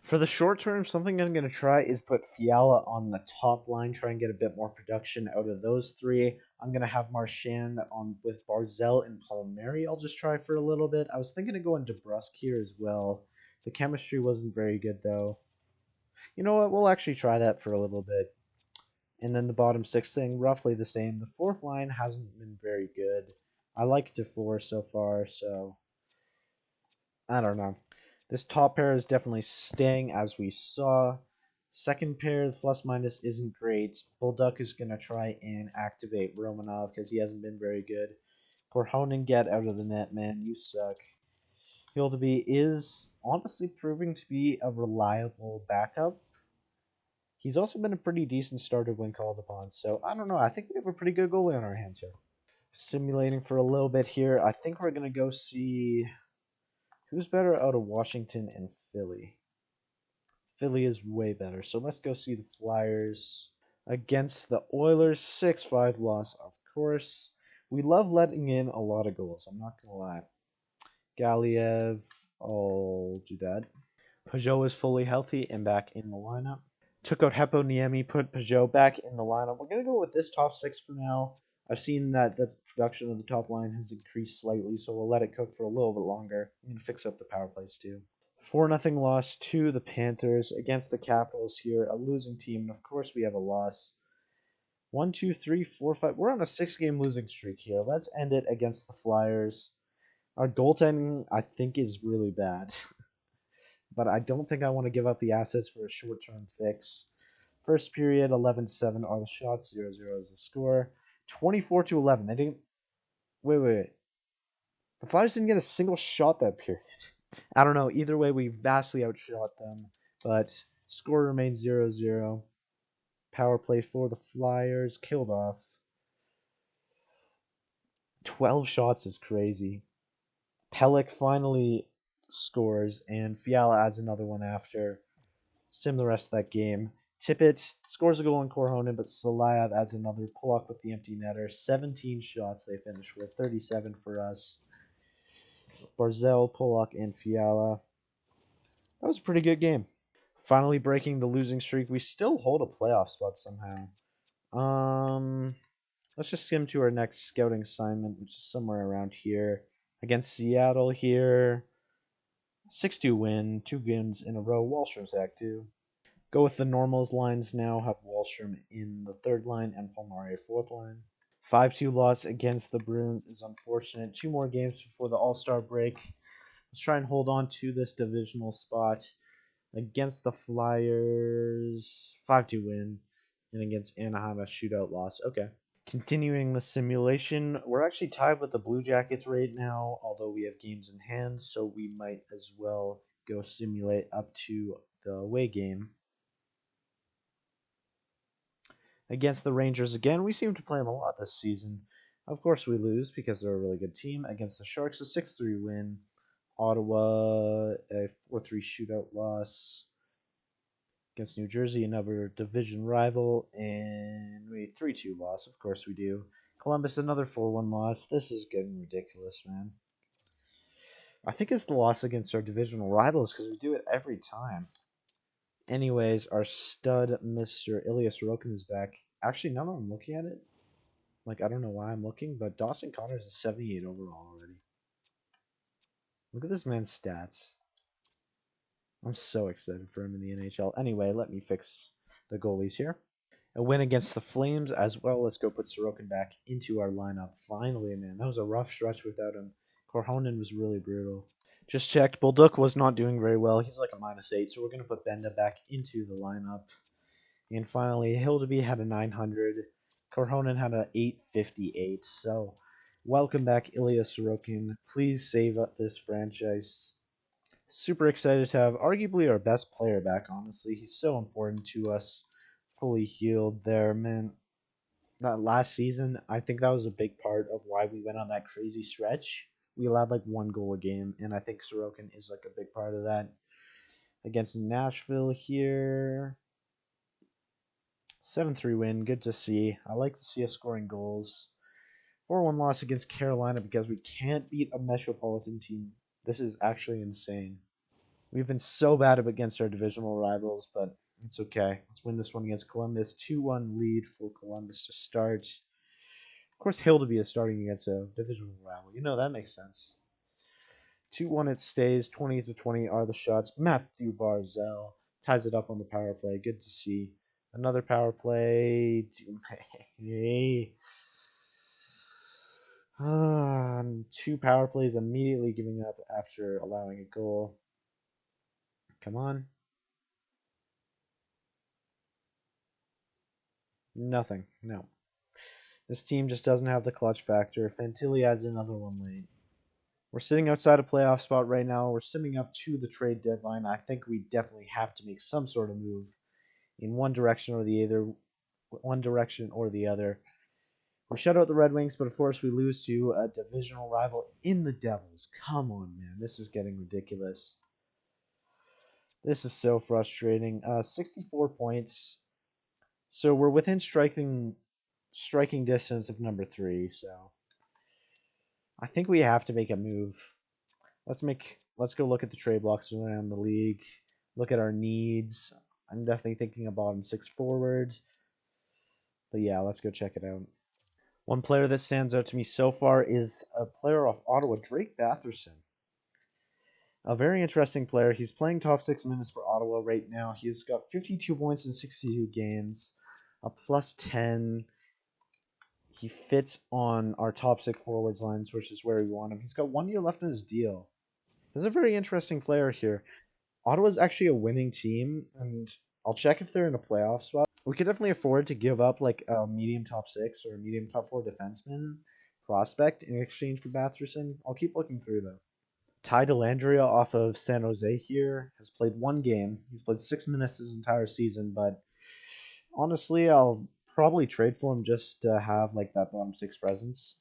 [SPEAKER 1] For the short term, something I'm going to try is put Fiala on the top line, try and get a bit more production out of those three. I'm going to have Marchand on with Barzell and Palmieri. I'll just try for a little bit. I was thinking of going DeBrusk here as well. The chemistry wasn't very good, though. You know what? We'll actually try that for a little bit. And then the bottom 6 thing, roughly the same. The fourth line hasn't been very good. I like DeFore so far, so I don't know. This top pair is definitely staying, as we saw. Second pair, the plus minus isn't great. Bullduk is going to try and activate Romanov because he hasn't been very good. Korhonen, get out of the net, man. You suck. Hildeby is honestly proving to be a reliable backup. He's also been a pretty decent starter when called upon, so I don't know. I think we have a pretty good goalie on our hands here. Simulating for a little bit here. I think we're going to go see who's better out of Washington and Philly. Philly is way better, so let's go see the Flyers against the Oilers. 6-5 loss, of course. We love letting in a lot of goals, I'm not going to lie. Galiev, I'll do that. Peugeot is fully healthy and back in the lineup. Took out Hepo Niemi, put Peugeot back in the lineup. We're going to go with this top six for now. I've seen that the production of the top line has increased slightly, so we'll let it cook for a little bit longer. I'm going to fix up the power plays too. 4-0 loss to the Panthers against the Capitals here, a losing team, and of course we have a loss. 1, 2, 3, 4, 5. We're on a 6-game losing streak here. Let's end it against the Flyers. Our goaltending, I think, is really bad. But I don't think I want to give up the assets for a short-term fix. First period, 11-7 are the shots, 0-0 is the score. 24-11. They didn't... Wait. The Flyers didn't get a single shot that period. I don't know. Either way, we vastly outshot them. But score remains 0-0. Power play for the Flyers. Killed off. 12 shots is crazy. Pelech finally scores, and Fiala adds another one after. Sim the rest of that game. Tippett scores a goal on Korhonen, but Salayev adds another. Pollock with the empty netter. 17 shots they finish with. 37 for us. Barzell, Pollock, and Fiala. That was a pretty good game. Finally breaking the losing streak. We still hold a playoff spot somehow. Let's just skim to our next scouting assignment, which is somewhere around here. Against Seattle here. 6-2 win. 2 games in a row. Wallstrom's active. Go with the normals lines now. Have Wallstrom in the third line and Palmieri fourth line. 5-2 loss against the Bruins is unfortunate. 2 more games before the All-Star break. Let's try and hold on to this divisional spot. Against the Flyers, 5-2 win. And against Anaheim, a shootout loss. Okay. Continuing the simulation, we're actually tied with the Blue Jackets right now, although we have games in hand, so we might as well go simulate up to the away game. Against the Rangers again, we seem to play them a lot this season. Of course we lose because they're a really good team. Against the Sharks, a 6-3 win. Ottawa, a 4-3 shootout loss. Against New Jersey, another division rival, and we 3-2 loss. Of course we do. Columbus, another 4-1 loss. This is getting ridiculous, man. I think it's the loss against our divisional rivals because we do it every time. Anyways, our stud, Mr. Ilya Sorokin, is back. Actually, now that I'm looking at it, like, I don't know why I'm looking, but Dawson Connors is 78 overall already. Look at this man's stats. I'm so excited for him in the NHL. Anyway, let me fix the goalies here. A win against the Flames as well. Let's go put Sorokin back into our lineup. Finally, man. That was a rough stretch without him. Korhonen was really brutal. Just checked. Bolduc was not doing very well. He's like a -8, so we're going to put Benda back into the lineup. And finally, Hildeby had a 900. Korhonen had a 858. So, welcome back, Ilya Sorokin. Please save up this franchise. Super excited to have arguably our best player back, honestly. He's so important to us. Fully healed there, man. That last season, I think that was a big part of why we went on that crazy stretch. We allowed like 1 goal a game, and I think Sorokin is like a big part of that. Against Nashville here. 7-3 win. Good to see. I like to see us scoring goals. 4-1 loss against Carolina because we can't beat a Metropolitan team. This is actually insane. We've been so bad against our divisional rivals, but it's okay. Let's win this one against Columbus. 2-1 lead for Columbus to start. Of course, Hildeby is starting against a divisional rival. You know, that makes sense. 2-1 it stays. 20-20 are the shots. Matthew Barzell ties it up on the power play. Good to see. Another power play. 2 power plays immediately giving up after allowing a goal. Come on. Nothing. No. This team just doesn't have the clutch factor. Fantilli adds another one late. We're sitting outside a playoff spot right now. We're sitting up to the trade deadline. I think we definitely have to make some sort of move in one direction or the other. We shut out the Red Wings, but of course we lose to a divisional rival in the Devils. Come on, man. This is getting ridiculous. This is so frustrating. 64 points. So we're within striking distance of number 3, so I think we have to make a move. Let's go look at the trade blocks around the league. Look at our needs. I'm definitely thinking a bottom 6 forward. But yeah, let's go check it out. One player that stands out to me so far is a player off Ottawa, Drake Batherson. A very interesting player. He's playing top 6 minutes for Ottawa right now. He's got 52 points in 62 games, a plus 10. He fits on our top 6 forwards lines, which is where we want him. He's got 1 year left in his deal. This is a very interesting player here. Ottawa's actually a winning team, and I'll check if they're in a playoff spot. We could definitely afford to give up like a medium top 6 or a medium top 4 defenseman prospect in exchange for Batherson. I'll keep looking through though. Ty Dellandrea off of San Jose here has played 1 game. He's played 6 minutes this entire season, but honestly, I'll probably trade for him just to have like that bottom 6 presence.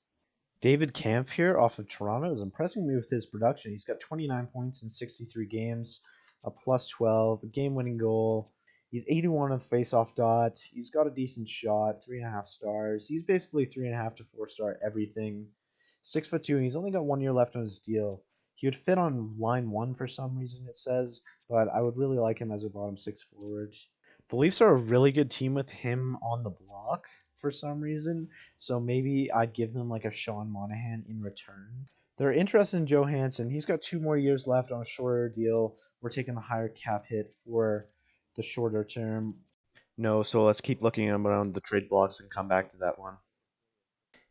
[SPEAKER 1] David Kampf here off of Toronto is impressing me with his production. He's got 29 points in 63 games, a plus 12, a game-winning goal. He's 81 on the face-off dot. He's got a decent shot, 3.5 stars. He's basically 3.5 to 4 star everything. 6'2", and he's only got 1 year left on his deal. He would fit on line 1 for some reason, it says, but I would really like him as a bottom 6 forward. The Leafs are a really good team with him on the block for some reason, so maybe I'd give them like a Sean Monahan in return. They're interested in Johansson. He's got 2 more years left on a shorter deal. We're taking the higher cap hit for the shorter term. No, so let's keep looking around the trade blocks and come back to that one.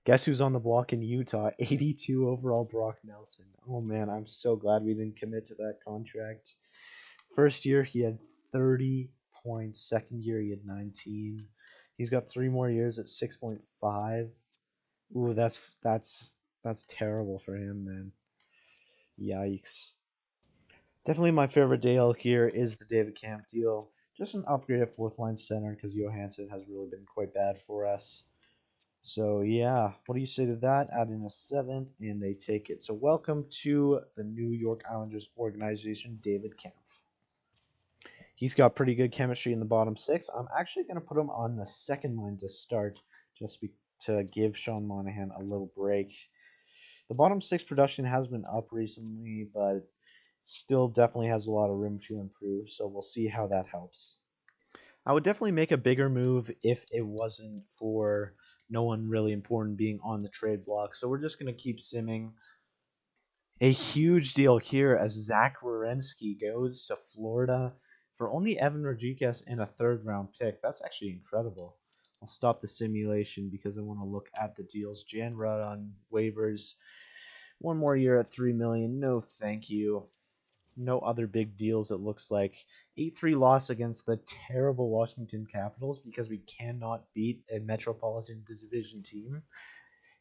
[SPEAKER 1] Guess who's on the block in Utah? 82 overall, Brock Nelson. Oh man, I'm so glad we didn't commit to that contract. First year, he had 30 points. Second year, he had 19. He's got 3 more years at 6.5. Ooh, that's terrible for him, man. Yikes. Definitely my favorite deal here is the David Camp deal. Just an upgrade at fourth line center because Johansson has really been quite bad for us. So yeah, what do you say to that? Add in a 7th, and they take it. So welcome to the New York Islanders organization, David Camp. He's got pretty good chemistry in the bottom 6. I'm actually going to put him on the second line to start, to give Sean Monahan a little break. The bottom 6 production has been up recently, but still definitely has a lot of room to improve. So we'll see how that helps. I would definitely make a bigger move if it wasn't for no one really important being on the trade block. So we're just going to keep simming. A huge deal here as Zach Werenski goes to Florida for only Evan Rodriguez and a 3rd-round pick. That's actually incredible. I'll stop the simulation because I want to look at the deals. Jan Rudd on waivers. 1 more year at $3 million. No, thank you. No other big deals, it looks like. 8-3 loss against the terrible Washington Capitals because we cannot beat a Metropolitan Division team.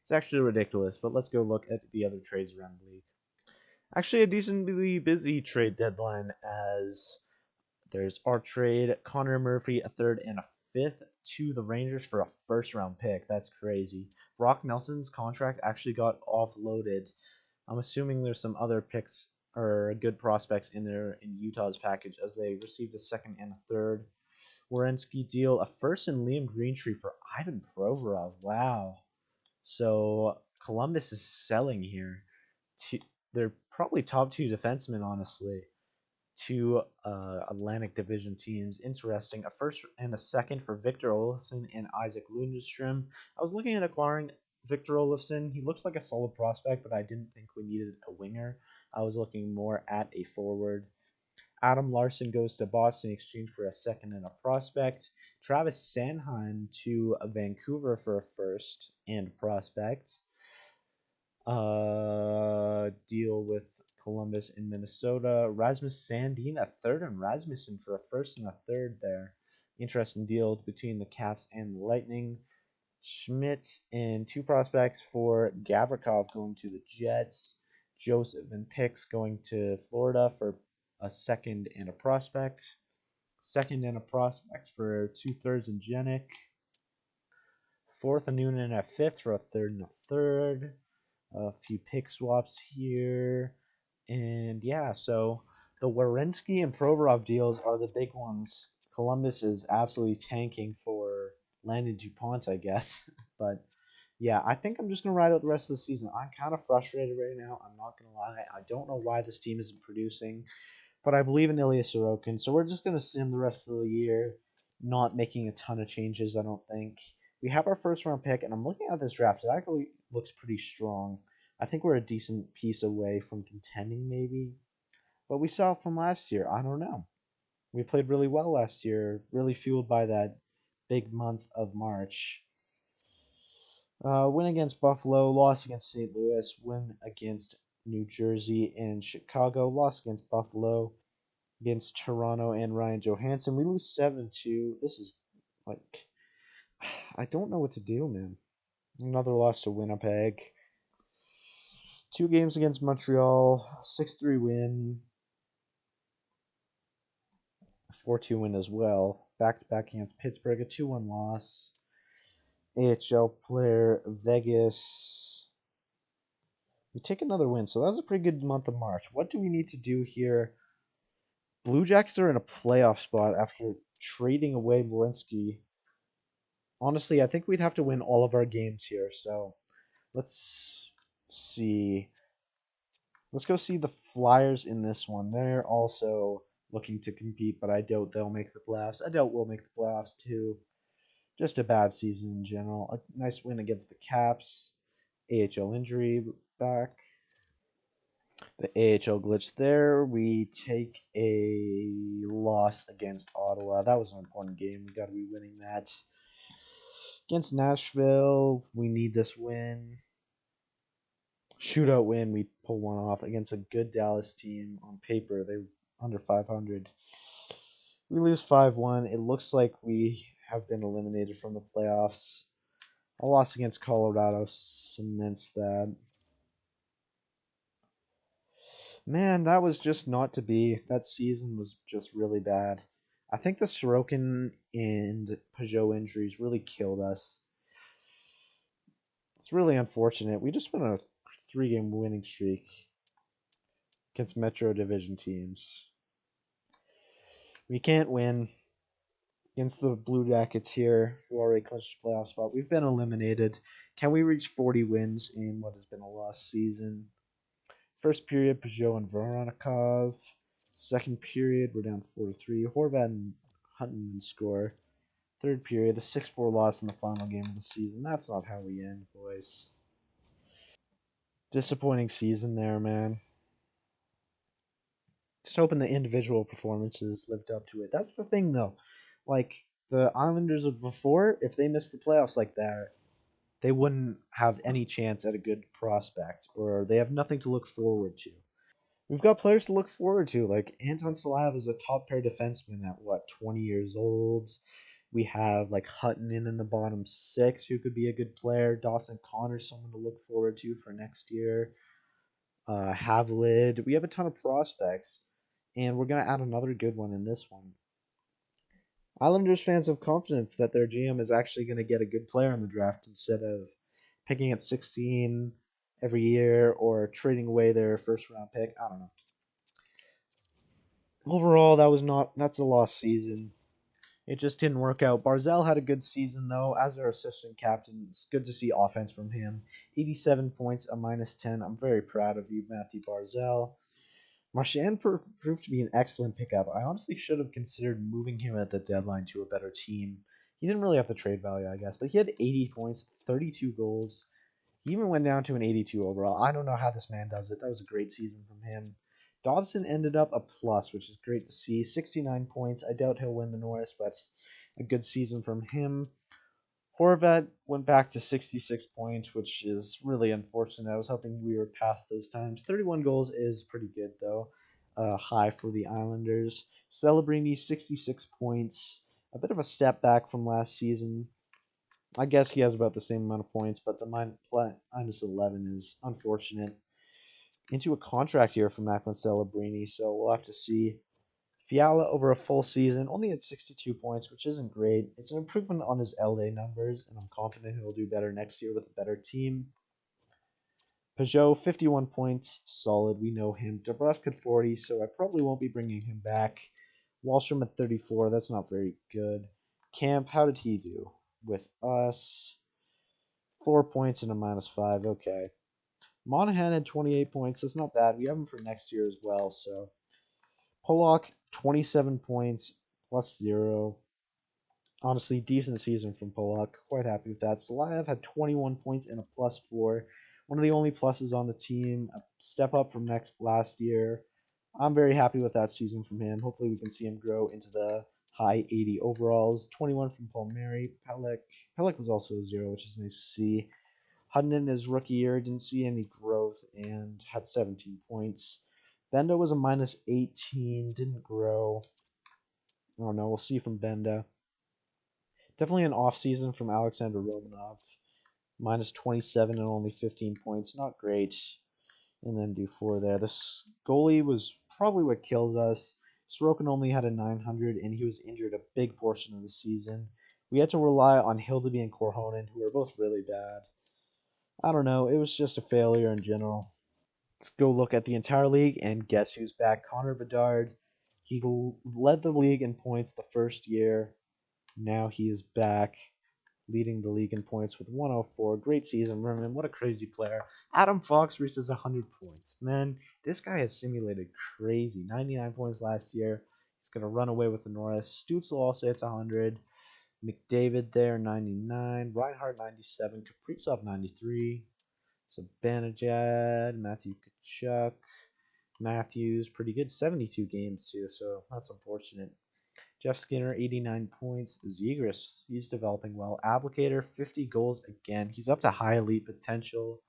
[SPEAKER 1] It's actually ridiculous, but let's go look at the other trades around the league. Actually, a decently busy trade deadline as there's our trade, Connor Murphy, a 3rd and a 5th to the Rangers for a 1st-round pick. That's crazy. Brock Nelson's contract actually got offloaded. I'm assuming there's some other picks or good prospects in there in Utah's package as they received a 2nd and a 3rd. Werenski deal, a 1st and Liam Greentree for Ivan Provorov. Wow. So Columbus is selling here. They're probably top 2 defensemen, honestly. 2 Atlantic Division teams. Interesting. A 1st and a 2nd for Victor Olofsson and Isaac Lundestrom. I was looking at acquiring Victor Olofsson. He looks like a solid prospect, but I didn't think we needed a winger. I was looking more at a forward. Adam Larson goes to Boston in exchange for a 2nd and a prospect. Travis Sanheim to Vancouver for a 1st and prospect. Deal with Columbus in Minnesota. Rasmus Sandin, a 3rd, and Rasmussen for a 1st and a 3rd there. Interesting deal between the Caps and the Lightning. Schmidt and two prospects for Gavrikov going to the Jets. Joseph and Picks going to Florida for a second and a prospect. Second and a prospect for 2/3 and Genick. Fourth and Noonan and a fifth for a third and a third. A few pick swaps here. And yeah, so the Werenski and Provorov deals are the big ones. Columbus is absolutely tanking for Landon DuPont, I guess. But yeah, I think I'm just gonna ride out the rest of the season. I'm kind of frustrated right now. I'm not gonna lie. I don't know why this team isn't producing, but I believe in Ilya Sorokin. So we're just gonna sim the rest of the year, not making a ton of changes. I don't think we have our first round pick, and I'm looking at this draft. It actually looks pretty strong. I think we're a decent piece away from contending, maybe. But we saw it from last year. I don't know. We played really well last year, really fueled by that big month of March. Win against Buffalo, loss against St. Louis, win against New Jersey and Chicago, loss against Buffalo, against Toronto and Ryan Johansson. We lose 7-2. This is like, I don't know what to do, man. Another loss to Winnipeg. Two games against Montreal, 6-3 win, 4-2 win as well. Back to back against Pittsburgh, a 2-1 loss. AHL player Vegas. We take another win, so that was a pretty good month of March. What do we need to do here? Blue Jackets are in a playoff spot after trading away Morinsky. Honestly, I think we'd have to win all of our games here. So let's see. Let's go see the Flyers in this one. They're also looking to compete, but I doubt they'll make the playoffs. I doubt we'll make the playoffs too. Just a bad season in general. A nice win against the Caps. AHL injury back. The AHL glitch there. We take a loss against Ottawa. That was an important game. We got to be winning that. Against Nashville, we need this win. Shootout win. We pull one off against a good Dallas team. On paper, they're under 500. We lose 5-1. It looks like we have been eliminated from the playoffs. A loss against Colorado cements that. Man, that was just not to be. That season was just really bad. I think the Sorokin and Peugeot injuries really killed us. It's really unfortunate. We just went on a 3-game winning streak against Metro Division teams. We can't win against the Blue Jackets here, who already clinched a playoff spot. We've been eliminated. Can we reach 40 wins in what has been a lost season? First period, Peugeot and Voronikov. Second period, we're down 4-3. Horvat and Huntington score. Third period, a 6-4 loss in the final game of the season. That's not how we end, boys. Disappointing season there, man. Just hoping the individual performances lived up to it. That's the thing, though. Like, the Islanders of before, if they missed the playoffs like that, they wouldn't have any chance at a good prospect, or they have nothing to look forward to. We've got players to look forward to. Like Anton Slav is a top pair defenseman at what, 20 years old. We have like Hutton in the bottom six, who could be a good player. Dawson Connor, someone to look forward to for next year. Havlid. We have a ton of prospects, and we're gonna add another good one in this one. Islanders fans have confidence that their GM is actually going to get a good player in the draft instead of picking at 16 every year or trading away their first round pick. I don't know. Overall, that's a lost season. It just didn't work out. Barzell had a good season though as our assistant captain. It's good to see offense from him. 87 points, a -10. I'm very proud of you, Matthew Barzell. Marchand proved to be an excellent pickup. I honestly should have considered moving him at the deadline to a better team. He didn't really have the trade value, I guess, but he had 80 points, 32 goals. He even went down to an 82 overall. I don't know how this man does it. That was a great season from him. Dobson ended up a plus, which is great to see. 69 points. I doubt he'll win the Norris, but a good season from him. Horvat went back to 66 points, which is really unfortunate. I was hoping we were past those times. 31 goals is pretty good, though. High for the Islanders. Celebrini, 66 points. A bit of a step back from last season. I guess he has about the same amount of points, but the minus 11 is unfortunate. Into a contract here for Macklin Celebrini, so we'll have to see. Fiala over a full season only had 62 points, which isn't great. It's an improvement on his LA numbers, and I'm confident he'll do better next year with a better team. Peugeot, 51 points, solid. We know him. DeBrusque at 40, so I probably won't be bringing him back. Wallstrom at 34, that's not very good. Camp, how did he do? With us, 4 points and a -5, okay. Monahan had 28 points, that's not bad. We have him for next year as well, so. Pollock, 27 points, +0. Honestly, decent season from Pollock. Quite happy with that. Salayev had 21 points and a +4. One of the only pluses on the team. A step up from last year. I'm very happy with that season from him. Hopefully, we can see him grow into the high 80 overalls. 21 from Palmieri. Pelech was also a 0, which is nice to see. Hutton in his rookie year didn't see any growth and had 17 points. Benda was a -18, didn't grow. I don't know. We'll see from Benda. Definitely an off season from Alexander Romanov. -27 and only 15 points. Not great. And then Dufour there. This goalie was probably what killed us. Sorokin only had a 900, and he was injured a big portion of the season. We had to rely on Hildeby and Korhonen, who were both really bad. I don't know. It was just a failure in general. Let's go look at the entire league, and guess who's back? Connor Bedard. He led the league in points the first year. Now he is back, leading the league in points with 104. Great season, Merman. What a crazy player. Adam Fox reaches 100 points. Man, this guy has simulated crazy. 99 points last year. He's going to run away with the Norris. Stutzel also hits 100. McDavid there, 99. Reinhardt, 97. Kaprizov, 93. Sabanajad, Matthew Kachuk. Matthews, pretty good. 72 games, too, so that's unfortunate. Jeff Skinner, 89 points. Zegras, he's developing well. Applicator, 50 goals again. He's up to high elite potential.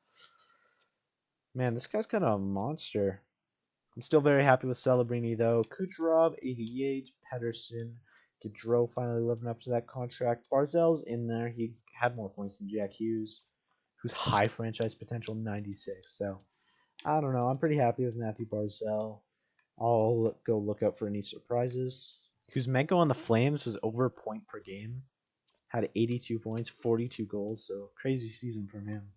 [SPEAKER 1] Man, this guy's kind of a monster. I'm still very happy with Celebrini, though. Kucherov, 88. Pedersen. Gaudreau finally living up to that contract. Barzell's in there. He had more points than Jack Hughes, who's high franchise potential, 96. So, I don't know. I'm pretty happy with Matthew Barzell. I'll go look out for any surprises. Kuzmenko on the Flames was over a point per game. Had 82 points, 42 goals, so crazy season from him.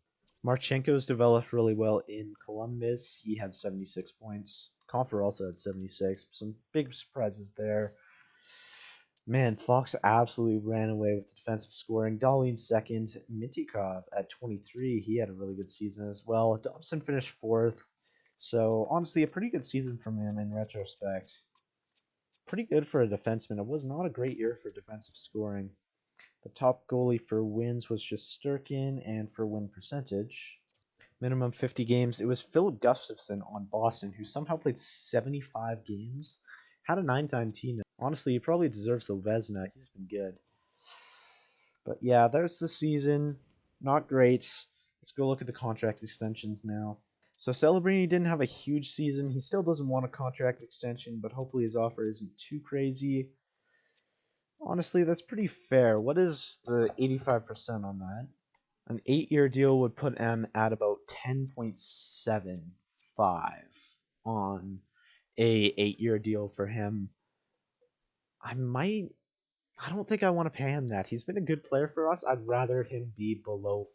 [SPEAKER 1] Marchenko's developed really well in Columbus. He had 76 points. Confer also had 76. Some big surprises there. Man, Fox absolutely ran away with defensive scoring. Dahlin second. Mintikov at 23. He had a really good season as well. Dobson finished fourth. So, honestly, a pretty good season from him in retrospect. Pretty good for a defenseman. It was not a great year for defensive scoring. The top goalie for wins was just Sturkin, and for win percentage, minimum 50 games, it was Philip Gustafson on Boston, who somehow played 75 games. Had a 9-time team. Honestly, he probably deserves the Vezina. He's been good. But yeah, there's the season. Not great. Let's go look at the contract extensions now. So Celebrini didn't have a huge season. He still doesn't want a contract extension, but hopefully his offer isn't too crazy. Honestly, that's pretty fair. What is the 85% on that? An 8-year deal would put him at about 10.75 on a 8-year deal for him. I don't think I want to pay him that. He's been a good player for us. I'd rather him be below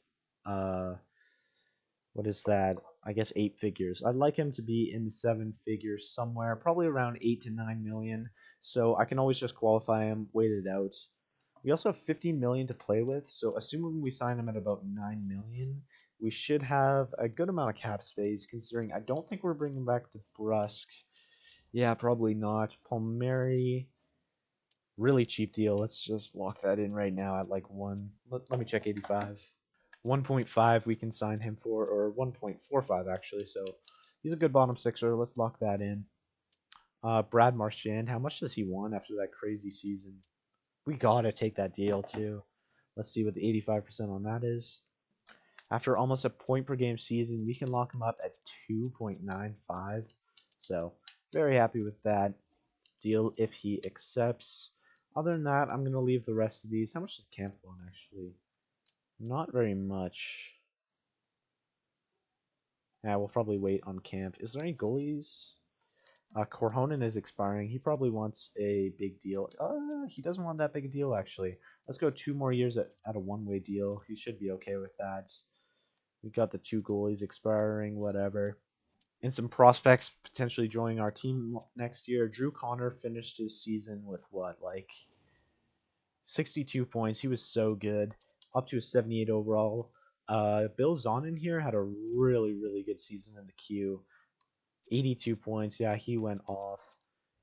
[SPEAKER 1] what is that? I guess 8 figures. I'd like him to be in the 7 figures somewhere, probably around 8 to 9 million. So I can always just qualify him, wait it out. We also have 15 million to play with, so assuming we sign him at about 9 million, we should have a good amount of cap space, considering I don't think we're bringing back DeBrusque. Yeah, probably not. Palmieri, really cheap deal. Let's just lock that in right now at like 1. Let me check 85. 1.5 we can sign him for, or 1.45 actually, so he's a good bottom sixer. Let's lock that in. Brad Marchand, how much does he want after that crazy season? We gotta take that deal too. Let's see what the 85% on that is. After almost a point per game season, we can lock him up at 2.95. So very happy with that deal if he accepts. Other than that, I'm gonna leave the rest of these. How much does camp want actually? Not very much. Yeah, we'll probably wait on camp. Is there any goalies? Korhonen is expiring. He probably wants a big deal. He doesn't want that big a deal actually. Let's go 2 more years at a one-way deal. He should be okay with that. We got the two goalies expiring, whatever. And some prospects potentially joining our team next year. Drew Connor finished his season with what, like 62 points. He was so good, up to a 78 overall. Bill Zonin here had a really, really good season in the queue. 82 points. Yeah, he went off.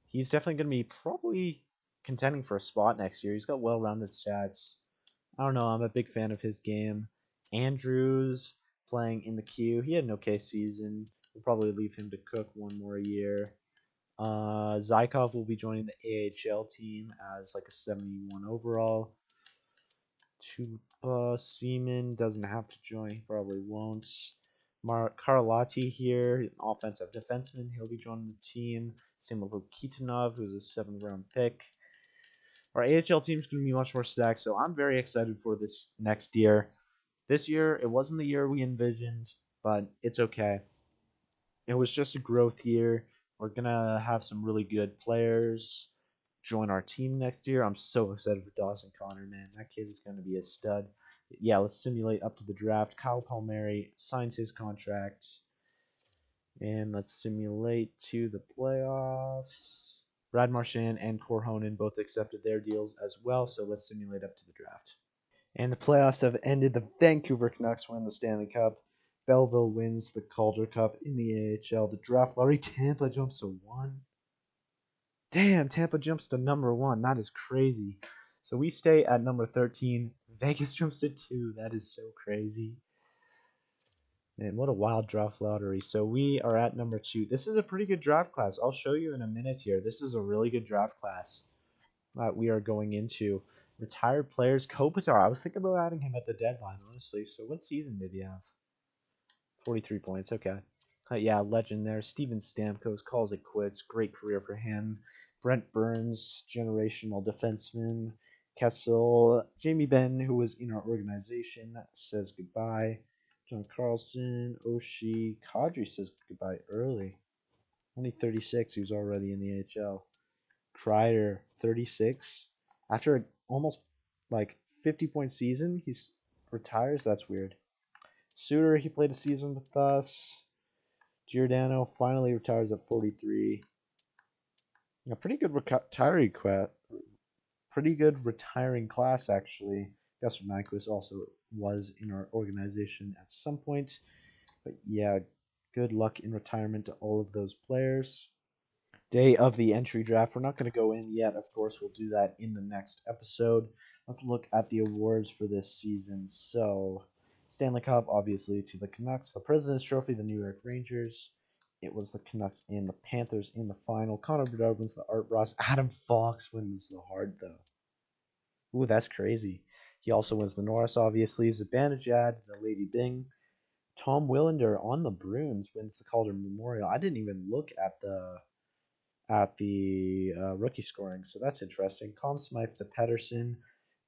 [SPEAKER 1] He's definitely going to be probably contending for a spot next year. He's got well rounded stats. I don't know. I'm a big fan of his game. Andrews playing in the queue. He had an okay season. We'll probably leave him to cook one more year. Zykov will be joining the AHL team as like a 71 overall. Tupa Seaman doesn't have to join. He probably won't. Mark Karlati here, an offensive defenseman. He'll be joining the team. Same with Kitanov, who's a 7th-round pick. Our AHL team's going to be much more stacked, so I'm very excited for this next year. This year, it wasn't the year we envisioned, but it's okay. It was just a growth year. We're going to have some really good players join our team next year. I'm so excited for Dawson Connor, man. That kid is going to be a stud. Yeah, let's simulate up to the draft. Kyle Palmieri signs his contract. And let's simulate to the playoffs. Brad Marchand and Korhonen both accepted their deals as well, so let's simulate up to the draft. And the playoffs have ended. The Vancouver Canucks win the Stanley Cup. Belleville wins the Calder Cup in the AHL. The draft lottery, Tampa jumps to 1. Damn, Tampa jumps to number 1. That is crazy. So we stay at number 13. Vegas jumps to 2. That is so crazy. Man, what a wild draft lottery. So we are at number 2. This is a pretty good draft class. I'll show you in a minute here. This is a really good draft class that we are going into. Retired players, Kopitar. I was thinking about adding him at the deadline, honestly. So what season did he have? 43 points. Okay. Yeah, legend there. Steven Stamkos calls it quits. Great career for him. Brent Burns, generational defenseman. Kessel. Jamie Benn, who was in our organization, says goodbye. John Carlson. Oshie. Kadri says goodbye early. Only 36. He was already in the AHL. Kreider, 36. After almost like 50-point season, he retires. That's weird. Suter, he played a season with us. Giordano finally retires at 43. A pretty good retiring class actually. Gus Nyquist also was in our organization at some point. But yeah, good luck in retirement to all of those players. Day of the entry draft. We're not going to go in yet. Of course, we'll do that in the next episode. Let's look at the awards for this season. So, Stanley Cup, obviously, to the Canucks. The President's Trophy, the New York Rangers. It was the Canucks and the Panthers in the final. Connor Bedard wins the Art Ross. Adam Fox wins the Hard, though. Ooh, that's crazy. He also wins the Norris, obviously. Zibanejad, the Lady Byng. Tom Willander on the Bruins wins the Calder Memorial. I didn't even look at the rookie scoring, so that's interesting. Conn Smythe to Pedersen.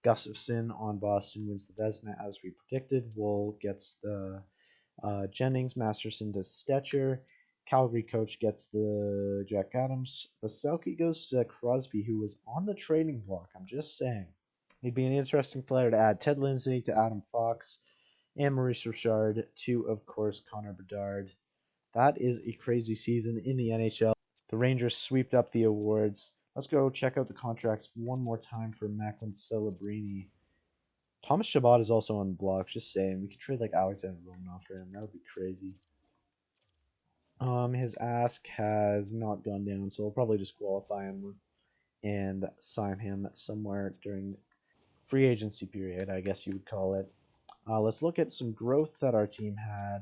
[SPEAKER 1] Gustafson on Boston wins the Vezina as we predicted. Wool gets the Jennings. Masterson to Stetcher. Calgary coach gets the Jack Adams. The Selkie goes to Crosby, who was on the trading block. I'm just saying. He'd be an interesting player to add. Ted Lindsay to Adam Fox. And Maurice Richard to, of course, Connor Bedard. That is a crazy season in the NHL. The Rangers swept up the awards. Let's go check out the contracts one more time for Macklin Celebrini. Thomas Chabot is also on the block. Just saying, we could trade like Alexander Romanov for him. That would be crazy. His ask has not gone down, so we'll probably disqualify him and sign him somewhere during free agency period, I guess you would call it. Let's look at some growth that our team had.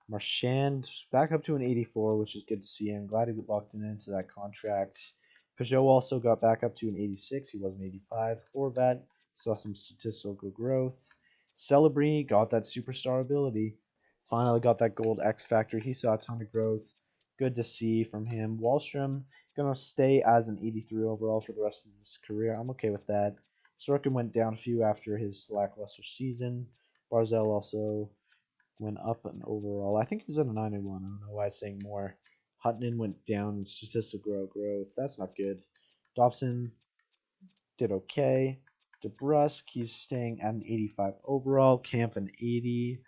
[SPEAKER 1] Marchand back up to an 84, which is good to see. I'm glad he locked into that contract. Peugeot also got back up to an 86. He was an 85. Horvat saw some statistical growth. Celebrini got that superstar ability. Finally got that gold X factor. He saw a ton of growth. Good to see from him. Wallstrom gonna stay as an 83 overall for the rest of his career. I'm okay with that. Sorkin went down a few after his lackluster season. Barzell also went up an overall. I think he's at a 91. I don't know why I'm saying more. Hutton went down in statistical growth. That's not good. Dobson did okay. DeBrusque, he's staying at an 85 overall. Camp an 80.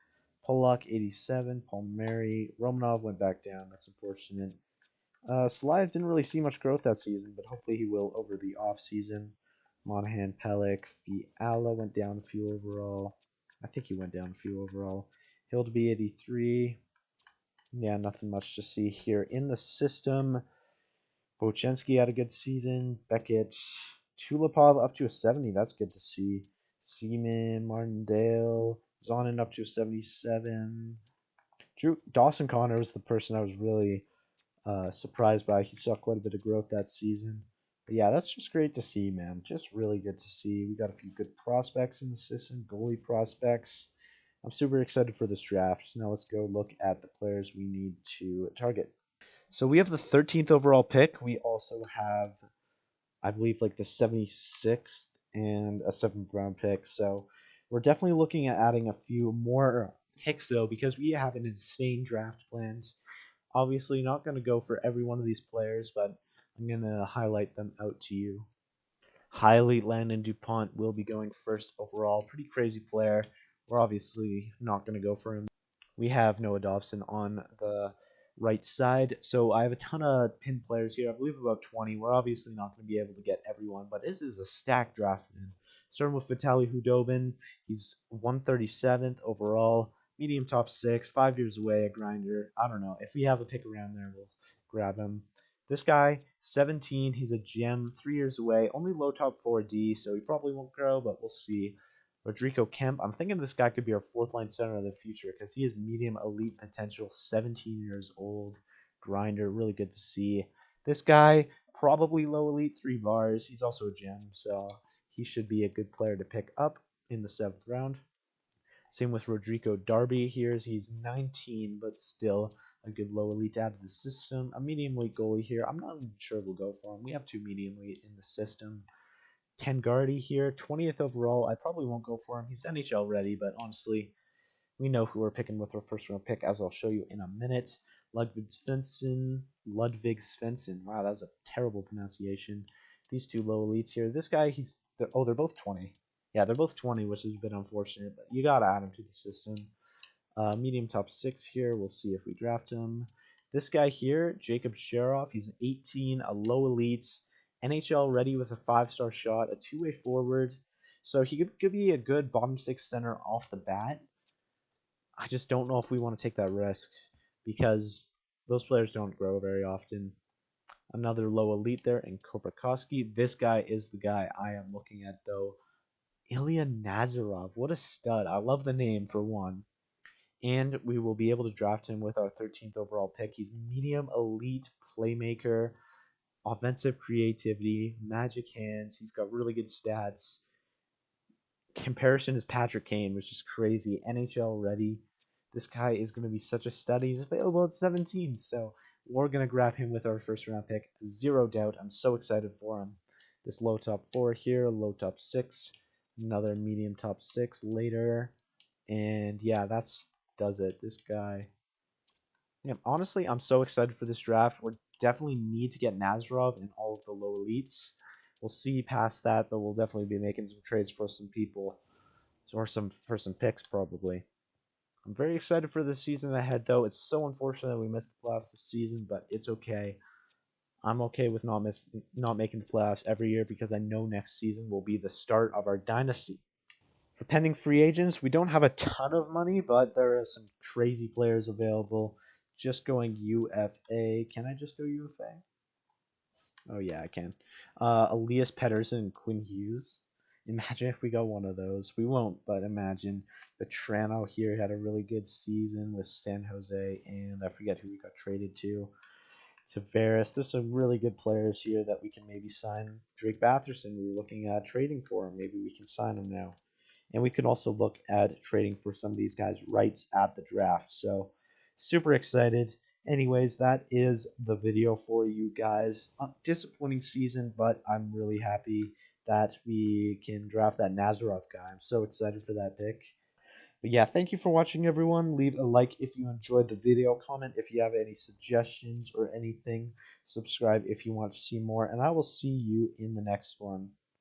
[SPEAKER 1] Pollock 87. Palmieri. Romanov went back down. That's unfortunate. Slive didn't really see much growth that season, but hopefully he will over the off season. Monahan, Pellick, Fiala went down a few overall. I think he went down a few overall. Hildeby 83. Yeah, nothing much to see here in the system. Bochenski had a good season. Beckett, Tulipov up to a 70. That's good to see. Seaman, Martindale, Zonin up to a 77. Dawson Connor was the person I was really surprised by. He saw quite a bit of growth that season. But yeah, that's just great to see, man. Just really good to see. We got a few good prospects in the system, goalie prospects. I'm super excited for this draft. Now let's go look at the players we need to target. So we have the 13th overall pick. We also have, I believe, like the 76th and a 7th round pick. So we're definitely looking at adding a few more picks, though, because we have an insane draft planned. Obviously, not going to go for every one of these players, but I'm going to highlight them out to you. Highly, Landon DuPont will be going first overall. Pretty crazy player. We're obviously not going to go for him. We have Noah Dobson on the right side. So I have a ton of pin players here. I believe about 20. We're obviously not going to be able to get everyone, but this is a stacked draft, man. Starting with Vitaly Hudobin. He's 137th overall, medium top six, 5 years away, a grinder. I don't know. If we have a pick around there, we'll grab him. This guy, 17, he's a gem, 3 years away, only low top 4D, so he probably won't grow, but we'll see. Rodrigo Kemp, I'm thinking this guy could be our fourth line center of the future because he has medium elite potential, 17 years old, grinder, really good to see. This guy, probably low elite, 3 bars. He's also a gem, so he should be a good player to pick up in the 7th round. Same with Rodrigo Darby here. He's 19, but still a good low elite to add to the system. A medium elite goalie here. I'm not even sure we'll go for him. We have 2 medium elite in the system. Tengardi here, 20th overall. I probably won't go for him. He's NHL ready, but honestly, we know who we're picking with our first round pick, as I'll show you in a minute. Ludvig Svensson. Wow, that was a terrible pronunciation. These 2 low elites here. This guy, they're both 20. Yeah, they're both 20, which is a bit unfortunate, but you gotta add him to the system. Medium top 6 here. We'll see if we draft him. This guy here, Jacob Sheroff, he's 18, a low elite, NHL ready with a 5-star shot, a 2-way forward. So he could be a good bottom 6 center off the bat. I just don't know if we want to take that risk because those players don't grow very often. Another low elite there in Koprakowski. This guy is the guy I am looking at, though. Ilya Nazarov. What a stud. I love the name, for one. And we will be able to draft him with our 13th overall pick. He's medium elite playmaker, offensive creativity, magic hands. He's got really good stats. Comparison is Patrick Kane, which is crazy. NHL ready. This guy is going to be such a stud. He's available at 17, so we're going to grab him with our first round pick. Zero doubt. I'm so excited for him. This low top 4 here, low top 6, another medium top 6 later. And yeah, does it. This guy. Yeah, honestly, I'm so excited for this draft. We definitely need to get Nazarov in all of the low elites. We'll see past that, but we'll definitely be making some trades for some people, or some picks probably. I'm very excited for the season ahead, though. It's so unfortunate that we missed the playoffs this season, but it's okay. I'm okay with not making the playoffs every year because I know next season will be the start of our dynasty. For pending free agents, we don't have a ton of money, but there are some crazy players available. Just going UFA. Can I just go UFA? Oh, yeah, I can. Elias Pettersson and Quinn Hughes. Imagine if we got one of those. We won't, but imagine. Vetrano here had a really good season with San Jose, and I forget who we got traded to. Tavares. There's some really good players here that we can maybe sign. Drake Batherson, we were looking at trading for him. Maybe we can sign him now. And we can also look at trading for some of these guys' rights at the draft. So super excited. Anyways, that is the video for you guys. Disappointing season, but I'm really happy that we can draft that Nazarov guy. I'm so excited for that pick. But yeah, thank you for watching, everyone. Leave a like if you enjoyed the video. Comment if you have any suggestions or anything. Subscribe if you want to see more. And I will see you in the next one.